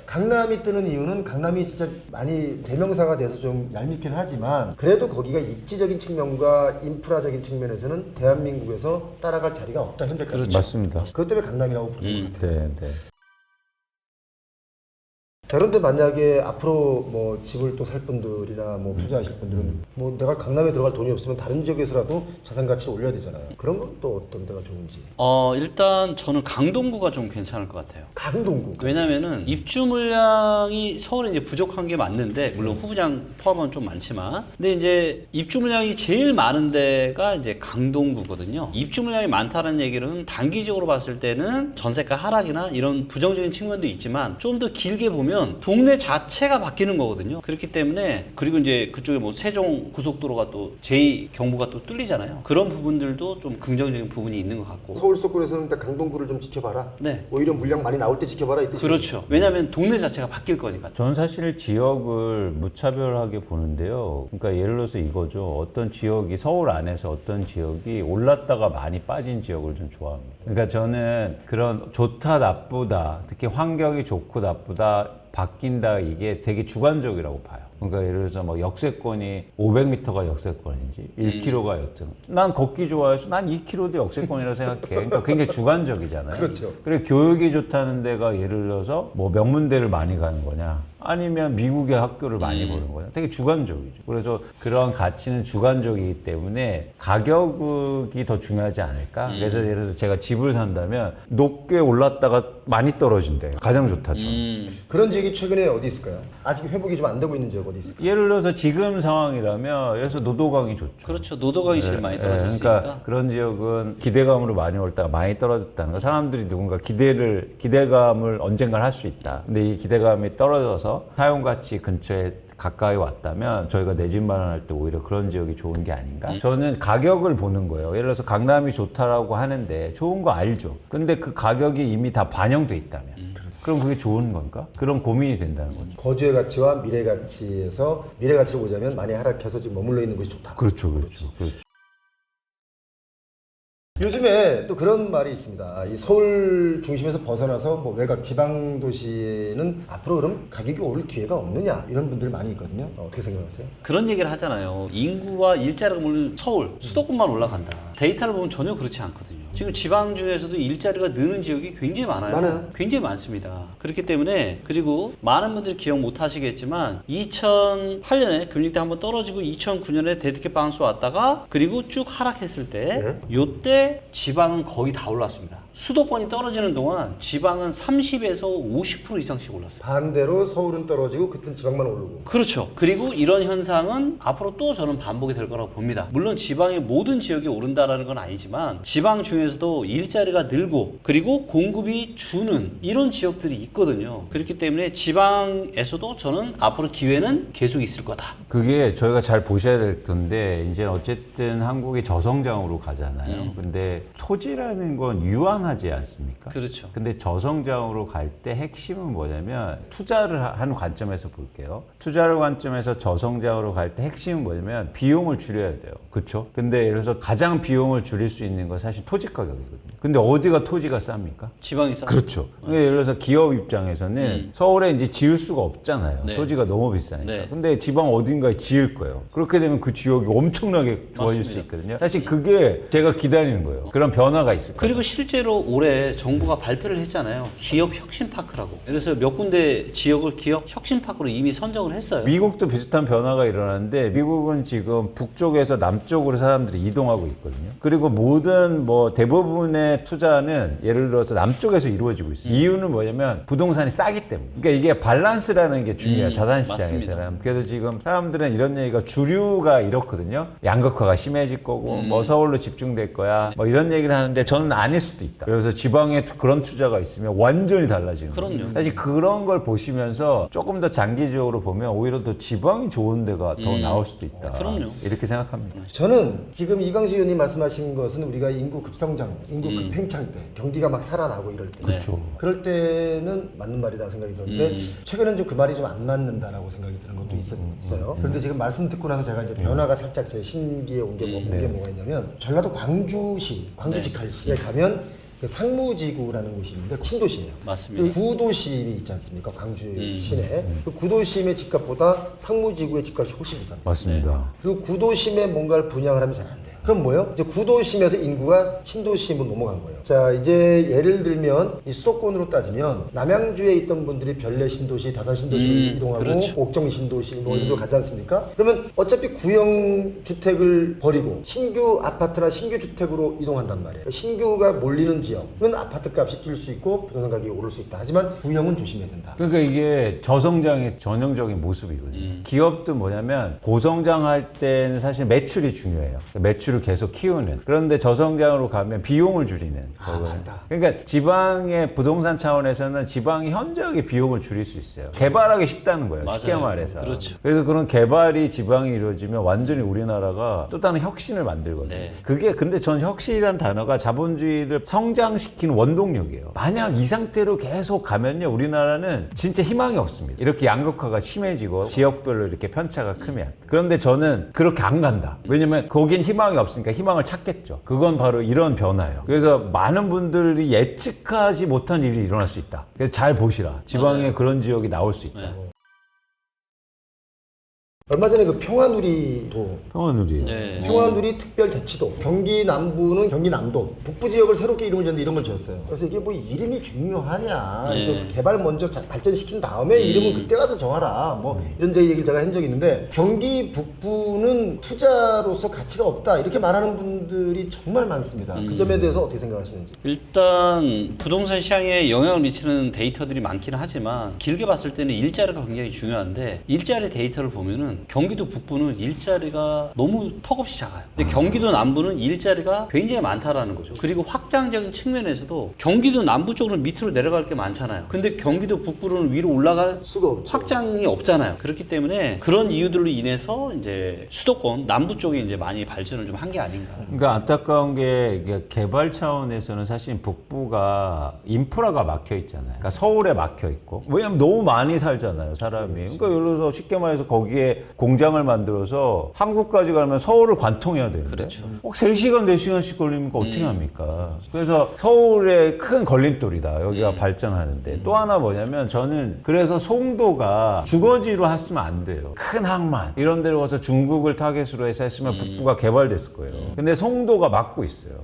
Speaker 1: 강남이 뜨는 이유는, 강남이 진짜 많이 대명사가 돼서 좀 얄밉긴 하지만 그래도 거기가 입지적인 측면과 인프라적인 측면에서는 대한민국에서 따라갈 자리가 없다, 현재까지.
Speaker 3: 그렇죠. 맞습니다.
Speaker 1: 그것 때문에 강남이라고 부르는 것 같아요.
Speaker 3: 네, 네.
Speaker 1: 자, 그런데 만약에 앞으로 뭐 집을 또 살 분들이나 뭐 투자하실 분들은 뭐 내가 강남에 들어갈 돈이 없으면 다른 지역에서라도 자산 가치를 올려야 되잖아요. 그런 건 또 어떤 데가 좋은지.
Speaker 2: 일단 저는 강동구가 좀 괜찮을 것 같아요.
Speaker 1: 강동구.
Speaker 2: 왜냐면은 입주 물량이 서울에 이제 부족한 게 맞는데, 물론 후분양 포함은 좀 많지만, 근데 이제 입주 물량이 제일 많은 데가 이제 강동구거든요. 입주 물량이 많다는 얘기는 단기적으로 봤을 때는 전세가 하락이나 이런 부정적인 측면도 있지만, 좀 더 길게 보면 동네 자체가 바뀌는 거거든요. 그렇기 때문에, 그리고 이제 그쪽에 뭐 세종 고속도로가 또 제2 경부가 또 뚫리잖아요. 그런 부분들도 좀 긍정적인 부분이 있는 것 같고.
Speaker 1: 서울 수도권에서는 일단 강동구를 좀 지켜봐라.
Speaker 2: 네.
Speaker 1: 오히려 물량 많이 나올 때 지켜봐라, 이 뜻이죠.
Speaker 2: 그렇죠. 왜냐하면 동네 자체가 바뀔 거니까.
Speaker 3: 저는 사실 지역을 무차별하게 보는데요. 그러니까 예를 들어서 이거죠. 어떤 지역이, 서울 안에서 어떤 지역이 올랐다가 많이 빠진 지역을 좀 좋아합니다. 그러니까 저는 그런 좋다 나쁘다, 특히 환경이 좋고 나쁘다, 바뀐다, 이게 되게 주관적이라고 봐요. 그러니까 예를 들어서 뭐 역세권이 500m가 역세권인지 1km가 역세권. 난 걷기 좋아해서 난 2km도 역세권이라고 생각해. 그러니까 굉장히 주관적이잖아요.
Speaker 1: 그렇죠.
Speaker 3: 그리고 교육이 좋다는 데가 예를 들어서 뭐 명문대를 많이 가는 거냐, 아니면 미국의 학교를 많이 보는 거냐. 되게 주관적이죠. 그래서 그런 가치는 주관적이기 때문에 가격이 더 중요하지 않을까. 그래서 예를 들어서 제가 집을 산다면 높게 올랐다가 많이 떨어진대요. 가장 좋다, 저는.
Speaker 1: 그런 지역이 최근에 어디 있을까요? 아직 회복이 좀 안 되고 있는 지역은? 지역 어디 있을까요?
Speaker 3: 예를 들어서 지금 상황이라면 예를 들어서 노도강이 좋죠.
Speaker 2: 그렇죠. 노도강이 제일 많이
Speaker 3: 예,
Speaker 2: 떨어졌으니까.
Speaker 3: 그러니까 그런 지역은 기대감으로 많이 올다가 많이 떨어졌다는 거. 사람들이 누군가 기대감을 언젠가 할 수 있다. 근데 이 기대감이 떨어져서 사용가치 근처에 가까이 왔다면 저희가 내 집 마련할 때 오히려 그런 지역이 좋은 게 아닌가? 저는 가격을 보는 거예요. 예를 들어서 강남이 좋다라고 하는데 좋은 거 알죠. 근데 그 가격이 이미 다 반영돼 있다면 그럼 그게 좋은 건가? 그런 고민이 된다는 거죠.
Speaker 1: 거주의 가치와 미래 가치에서 미래 가치를 보자면 많이 하락해서 지금 머물러 있는 것이 좋다.
Speaker 3: 그렇죠.
Speaker 1: 요즘에 또 그런 말이 있습니다. 이 서울 중심에서 벗어나서 뭐 외곽 지방 도시는 앞으로 그럼 가격이 오를 기회가 없느냐 이런 분들 많이 있거든요. 어떻게 생각하세요?
Speaker 2: 그런 얘기를 하잖아요. 인구와 일자리가 몰리는 서울, 수도권만 올라간다. 데이터를 보면 전혀 그렇지 않거든요. 지금 지방 중에서도 일자리가 느는 지역이 굉장히 많아요.
Speaker 1: 많아요.
Speaker 2: 굉장히 많습니다. 그렇기 때문에 그리고 많은 분들이 기억 못 하시겠지만 2008년에 금리 때 한번 떨어지고 2009년에 데드캣 바운스 왔다가 그리고 쭉 하락했을 때 요때 지방은 거의 다 올랐습니다. 수도권이 떨어지는 동안 지방은 30에서 50% 이상씩 올랐어요.
Speaker 1: 반대로 서울은 떨어지고 그땐 지방만 오르고.
Speaker 2: 그렇죠. 그리고 이런 현상은 앞으로 또 저는 반복이 될 거라고 봅니다. 물론 지방의 모든 지역이 오른다라는 건 아니지만 지방 중에서도 일자리가 늘고 그리고 공급이 주는 이런 지역들이 있거든요. 그렇기 때문에 지방에서도 저는 앞으로 기회는 계속 있을 거다.
Speaker 3: 그게 저희가 잘 보셔야 될 텐데 이제 어쨌든 한국이 저성장으로 가잖아요. 근데 토지라는 건 유한하지 않습니까?
Speaker 2: 그렇죠.
Speaker 3: 근데 저성장으로 갈 때 핵심은 뭐냐면 투자를 하는 관점에서 볼게요. 투자를 관점에서 저성장으로 갈 때 핵심은 뭐냐면 비용을 줄여야 돼요. 그렇죠? 근데 예를 들어서 가장 비용을 줄일 수 있는 건 사실 토지 가격이거든요. 근데 어디가 토지가 쌉니까?
Speaker 2: 지방이 싸.
Speaker 3: 그렇죠. 근데 예를 들어서 기업 입장에서는 서울에 이제 지을 수가 없잖아요.
Speaker 2: 네.
Speaker 3: 토지가 너무 비싸니까.
Speaker 2: 네.
Speaker 3: 근데 지방 어딘가에 지을 거예요. 그렇게 되면 그 지역이 엄청나게 좋아질 수
Speaker 2: 맞습니다.
Speaker 3: 있거든요. 사실 그게 제가 기다리는 거예요. 그런 변화가 있을 거예요.
Speaker 2: 그리고 실제로 올해 정부가 발표를 했잖아요. 기업 혁신 파크라고. 그래서 몇 군데 지역을 기업 혁신 파크로 이미 선정을 했어요.
Speaker 3: 미국도 비슷한 변화가 일어나는데 미국은 지금 북쪽에서 남쪽으로 사람들이 이동하고 있거든요. 그리고 모든 뭐 대부분의 투자는 예를 들어서 남쪽에서 이루어지고 있어요. 이유는 뭐냐면 부동산이 싸기 때문에. 그러니까 이게 밸런스라는 게 중요해요. 자산시장에서는.
Speaker 2: 맞습니다.
Speaker 3: 그래서 지금 사람들은 이런 얘기가 주류가 이렇거든요. 양극화가 심해질 거고 뭐 서울로 집중될 거야. 뭐 이런 얘기를 하는데 저는 아닐 수도 있다. 그래서 지방에 그런 투자가 있으면 완전히 달라지는 거예요.
Speaker 2: 그럼요.
Speaker 3: 사실 그런 걸 보시면서 조금 더 장기적으로 보면 오히려 더 지방이 좋은 데가 더 나올 수도 있다.
Speaker 2: 그럼요.
Speaker 3: 이렇게 생각합니다.
Speaker 1: 저는 지금 이광수 의원님 말씀하신 것은 우리가 인구 급성장, 인구 급팽창 때 경기가 막 살아나고 이럴 때
Speaker 2: 그렇죠.
Speaker 1: 그럴 때는 맞는 말이다 생각이 들었는데 최근에는 좀 그 말이 좀 안 맞는다라고 생각이 드는 것도 있어요. 그런데 지금 말씀 듣고 나서 제가 이제 변화가 살짝 제 심기에 온 게 뭐가 있냐면 전라도 광주시, 광주직할시에 가면 그 상무지구라는 곳이 있는데 신도시예요.
Speaker 2: 맞습니다.
Speaker 1: 그 구도심이 있지 않습니까? 광주 시내. 그 구도심의 집값보다 상무지구의 집값이 훨씬 비쌉니다.
Speaker 3: 맞습니다.
Speaker 1: 그리고 구도심에 뭔가를 분양을 하면 잘 안 돼요. 그럼 뭐예요? 이제 구도심에서 인구가 신도심으로 넘어간 거예요. 자, 이제 예를 들면 이 수도권으로 따지면 남양주에 있던 분들이 별내 신도시, 다산 신도시로 이동하고
Speaker 2: 그렇죠.
Speaker 1: 옥정 신도시 뭐 이런 데 가지 않습니까? 그러면 어차피 구형 주택을 버리고 신규 아파트나 신규 주택으로 이동한단 말이에요. 신규가 몰리는 지역은 아파트 값이 뛸 수 있고 부동산 가격이 오를 수 있다. 하지만 구형은 조심해야 된다.
Speaker 3: 그러니까 이게 저성장의 전형적인 모습이거든요. 기업도 뭐냐면 고성장할 때는 사실 매출이 중요해요. 매출을 계속 키우는. 그런데 저성장으로 가면 비용을 줄이는.
Speaker 1: 맞다.
Speaker 3: 그러니까 지방의 부동산 차원에서는 지방이 현저하게 비용을 줄일 수 있어요. 개발하기 쉽다는 거예요. 쉽게
Speaker 2: 맞아요.
Speaker 3: 말해서.
Speaker 2: 그렇죠.
Speaker 3: 그래서 그런 개발이 지방이 이루어지면 완전히 우리나라가 또 다른 혁신을 만들거든요.
Speaker 2: 네.
Speaker 3: 그게 근데 전 혁신이라는 단어가 자본주의를 성장시키는 원동력이에요. 만약 이 상태로 계속 가면요, 우리나라는 진짜 희망이 없습니다. 이렇게 양극화가 심해지고 지역별로 이렇게 편차가 크면. 그런데 저는 그렇게 안 간다. 왜냐면 거긴 희망이 없으니까 희망을 찾겠죠. 그건 바로 이런 변화예요. 그래서 많은 분들이 예측하지 못한 일이 일어날 수 있다. 그래서 잘 보시라. 지방에 그런 지역이 나올 수 있다.
Speaker 2: 네.
Speaker 1: 얼마 전에 그 평화누리도
Speaker 3: 평화누리.
Speaker 2: 네.
Speaker 1: 평화누리 특별자치도 경기 남부는 경기 남도 북부 지역을 새롭게 이름을 지었는데 이런 걸 지었어요. 그래서 이게 뭐 이름이 중요하냐
Speaker 2: 네.
Speaker 1: 이거 개발 먼저 발전시킨 다음에 이름은 그때 가서 정하라 뭐 이런 얘기를 제가 한 적이 있는데 경기 북부는 투자로서 가치가 없다 이렇게 말하는 분들이 정말 많습니다. 그 점에 대해서 어떻게 생각하시는지.
Speaker 2: 일단 부동산 시장에 영향을 미치는 데이터들이 많기는 하지만 길게 봤을 때는 일자리가 굉장히 중요한데 일자리 데이터를 보면은 경기도 북부는 일자리가 너무 턱없이 작아요. 근데 경기도 남부는 일자리가 굉장히 많다라는 거죠. 그리고 확장적인 측면에서도 경기도 남부 쪽으로 밑으로 내려갈 게 많잖아요. 근데 경기도 북부로는 위로 올라갈
Speaker 1: 수가 없죠.
Speaker 2: 확장이 없잖아요. 그렇기 때문에 그런 이유들로 인해서 이제 수도권 남부 쪽에 이제 많이 발전을 좀 한 게 아닌가.
Speaker 3: 그러니까 안타까운 게 이게 개발 차원에서는 사실 북부가 인프라가 막혀 있잖아요. 그러니까 서울에 막혀 있고. 왜냐면 너무 많이 살잖아요, 사람이. 그러니까 예를 들어서 쉽게 말해서 거기에 공장을 만들어서 한국까지 가려면 서울을 관통해야 되는데.
Speaker 2: 그렇죠.
Speaker 3: 3시간, 4시간씩 걸리면 어떻게 합니까? 그래서 서울의 큰 걸림돌이다. 여기가 발전하는데. 또 하나 뭐냐면 저는 그래서 송도가 주거지로 했으면 안 돼요. 큰 항만 이런 데로 가서 중국을 타겟으로 해서 했으면 북부가 개발됐을 거예요. 근데 송도가 막고 있어요.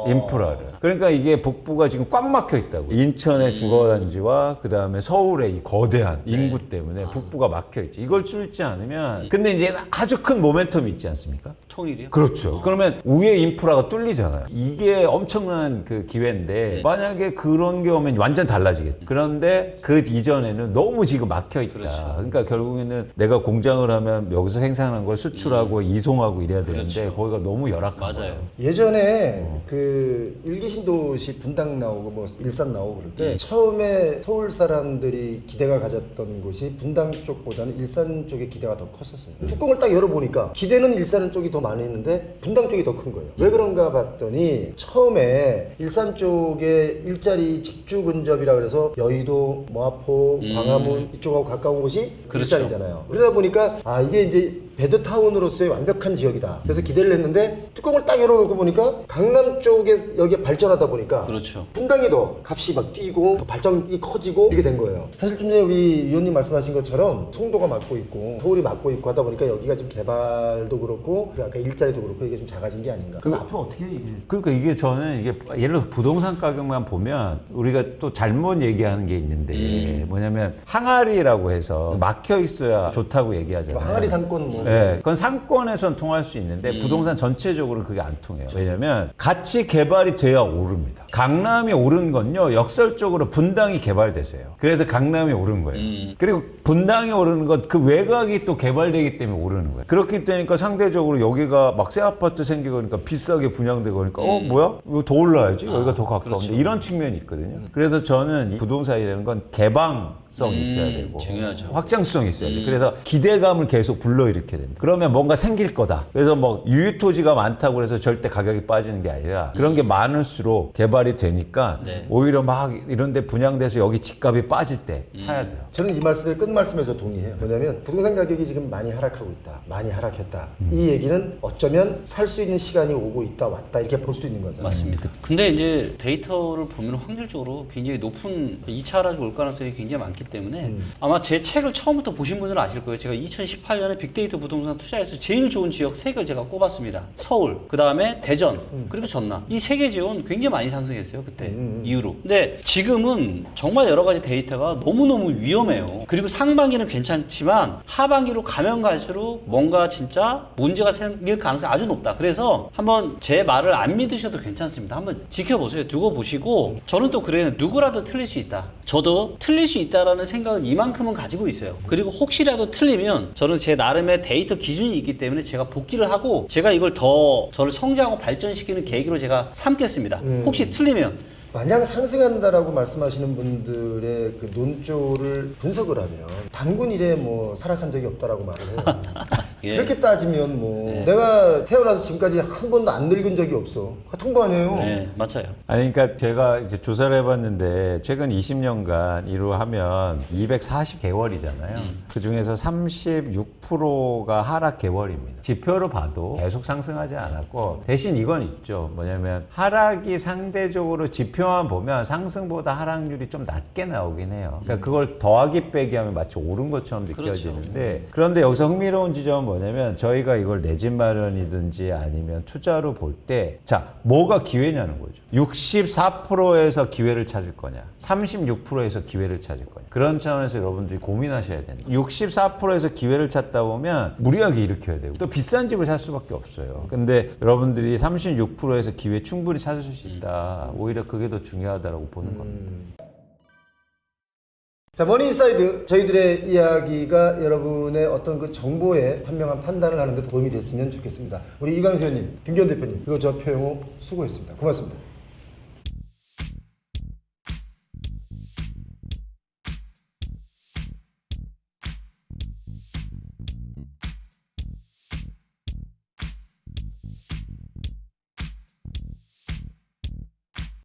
Speaker 3: 인프라를. 그러니까 이게 북부가 지금 꽉 막혀 있다고. 인천의 주거단지와 그 다음에 서울의 이 거대한 인구 때문에 북부가 막혀 있지. 이걸 뚫지 않으면. 근데 이제 아주 큰 모멘텀이 있지 않습니까?
Speaker 2: 통일이요?
Speaker 3: 그렇죠. 그러면 위에 인프라가 뚫리잖아요. 이게 엄청난 그 기회인데 만약에 그런 게 오면 완전 달라지겠죠. 그런데 그 이전에는 너무 지금 막혀 있다.
Speaker 2: 그렇죠.
Speaker 3: 그러니까 결국에는 내가 공장을 하면 여기서 생산한 걸 수출하고 이송하고 이래야 되는데
Speaker 2: 그렇죠.
Speaker 3: 거기가 너무 열악한
Speaker 2: 맞아요.
Speaker 3: 거예요.
Speaker 1: 예전에 그 일기신도시 분당 나오고 뭐 일산 나오고 그럴 때 처음에 서울 사람들이 기대가 가졌던 곳이 분당 쪽보다는 일산 쪽에 기대가 더 컸었어요. 뚜껑을 딱 열어보니까 기대는 일산 쪽이 더 많이 했는데 분당 쪽이 더 큰 거예요. 왜 그런가 봤더니 처음에 일산 쪽에 일자리 직주 근접이라 그래서 여의도, 모아포, 광화문 이쪽하고 가까운 곳이
Speaker 2: 그렇죠.
Speaker 1: 일산이잖아요. 그러다 보니까 아 이게 이제 베드타운으로서의 완벽한 지역이다. 그래서 기대를 했는데 뚜껑을 딱 열어놓고 보니까 강남 쪽에 여기에 발전하다 보니까
Speaker 2: 그렇죠.
Speaker 1: 분당이 더 값이 막 뛰고 더 발전이 커지고 이렇게 된 거예요. 사실 좀 전에 우리 위원님 말씀하신 것처럼 송도가 막고 있고 서울이 막고 있고 하다 보니까 여기가 지금 개발도 그렇고 아까 일자리도 그렇고 이게 좀 작아진 게 아닌가. 그럼 앞으로 어떻게 이게
Speaker 3: 그러니까 이게 저는 이게 예를 들어 부동산 가격만 보면 우리가 또 잘못 얘기하는 게 있는데 뭐냐면 항아리라고 해서 막혀 있어야 좋다고 얘기하잖아요.
Speaker 1: 뭐 항아리 상권 뭐
Speaker 3: 네, 그건 상권에선 통할 수 있는데 부동산 전체적으로 그게 안 통해요. 왜냐면 같이 개발이 돼야 오릅니다. 강남이 오른 건요 역설적으로 분당이 개발돼서요. 그래서 강남이 오른 거예요. 그리고 분당이 오르는 건 그 외곽이 또 개발되기 때문에 오르는 거예요. 그렇기 때문에 상대적으로 여기가 막 새 아파트 생기고 그러니까 비싸게 분양되고 그러니까 뭐야? 이거 더 올라야지. 여기가 더 가까운데
Speaker 2: 그렇죠.
Speaker 3: 이런 측면이 있거든요. 그래서 저는 이 부동산이라는 건 개방성이 있어야 되고
Speaker 2: 중요하죠.
Speaker 3: 확장성이 있어야 돼요. 그래서 기대감을 계속 불러일으키게 됩니다. 그러면 뭔가 생길 거다. 그래서 뭐 유유토지가 많다고 해서 절대 가격이 빠지는 게 아니라 그런 게 많을수록 개발이 되니까
Speaker 2: 네.
Speaker 3: 오히려 막 이런 데 분양돼서 여기 집값이 빠질 때 사야 돼요.
Speaker 1: 저는 이 말씀에 끝 말씀에 저 동의해요. 뭐냐면 부동산 가격이 지금 많이 하락하고 있다. 많이 하락했다. 이 얘기는 어쩌면 살 수 있는 시간이 오고 있다 왔다 이렇게 볼 수도 있는 거잖아요.
Speaker 2: 맞습니다. 근데 이제 데이터를 보면 확률적으로 굉장히 높은 2차 하락이 올 가능성이 굉장히 많기 때문에 아마 제 책을 처음부터 보신 분들은 아실 거예요. 제가 2018년에 빅데이터 부동산 투자에서 제일 좋은 지역 3개를 제가 꼽았습니다. 서울, 그 다음에 대전, 그리고 전남. 이 3개 지역은 굉장히 많이 상승했어요. 그때 이후로. 근데 지금은 정말 여러 가지 데이터가 너무너무 위험해요. 그리고 상반기는 괜찮지만 하반기로 가면 갈수록 뭔가 진짜 문제가 생길 가능성이 아주 높다. 그래서 한번 제 말을 안 믿으셔도 괜찮습니다. 한번 지켜보세요. 두고 보시고 저는 또 그래요. 누구라도 틀릴 수 있다. 저도 틀릴 수 있다라는 생각을 이만큼은 가지고 있어요. 그리고 혹시라도 틀리면 저는 제 나름의 데이터 기준이 있기 때문에 제가 복귀를 하고 제가 이걸 더 저를 성장하고 발전시키는 계기로 제가 삼겠습니다. 혹시 틀리면
Speaker 1: 마냥 상승한다라고 말씀하시는 분들의 그 논조를 분석을 하면 단군 이래 뭐 사락한 적이 없다라고 말을 해요.
Speaker 2: 예.
Speaker 1: 그렇게 따지면 뭐 내가 태어나서 지금까지 한 번도 안 늙은 적이 없어. 같은 거 아니에요.
Speaker 2: 네, 맞아요.
Speaker 3: 아니, 그러니까 제가 이제 조사를 해봤는데 최근 20년간 이로 하면 240개월이잖아요. 그 중에서 36%가 하락 개월입니다. 지표로 봐도 계속 상승하지 않았고 대신 이건 있죠. 뭐냐면 하락이 상대적으로 지표 지표만 보면 상승보다 하락률이 좀 낮게 나오긴 해요. 그러니까 그걸 더하기 빼기 하면 마치 오른 것처럼 느껴지는데 그런데 여기서 흥미로운 지점은 뭐냐면 저희가 이걸 내 집 마련이든지 아니면 투자로 볼 때 자, 뭐가 기회냐는 거죠. 64%에서 기회를 찾을 거냐, 36%에서 기회를 찾을 거냐. 그런 차원에서 여러분들이 고민하셔야 된다. 64%에서 기회를 찾다 보면 무리하게 일으켜야 되고 또 비싼 집을 살 수밖에 없어요. 근데 여러분들이 36%에서 기회 충분히 찾으실 수 있다. 오히려 그게 더 중요하다고 보는 겁니다.
Speaker 1: 자, 머니인사이드 저희들의 이야기가 여러분의 어떤 그 정보에 현명한 판단을 하는 데 도움이 됐으면 좋겠습니다. 우리 이광수 의원님, 김기현 대표님, 그리고 저 표영호 수고했습니다. 고맙습니다.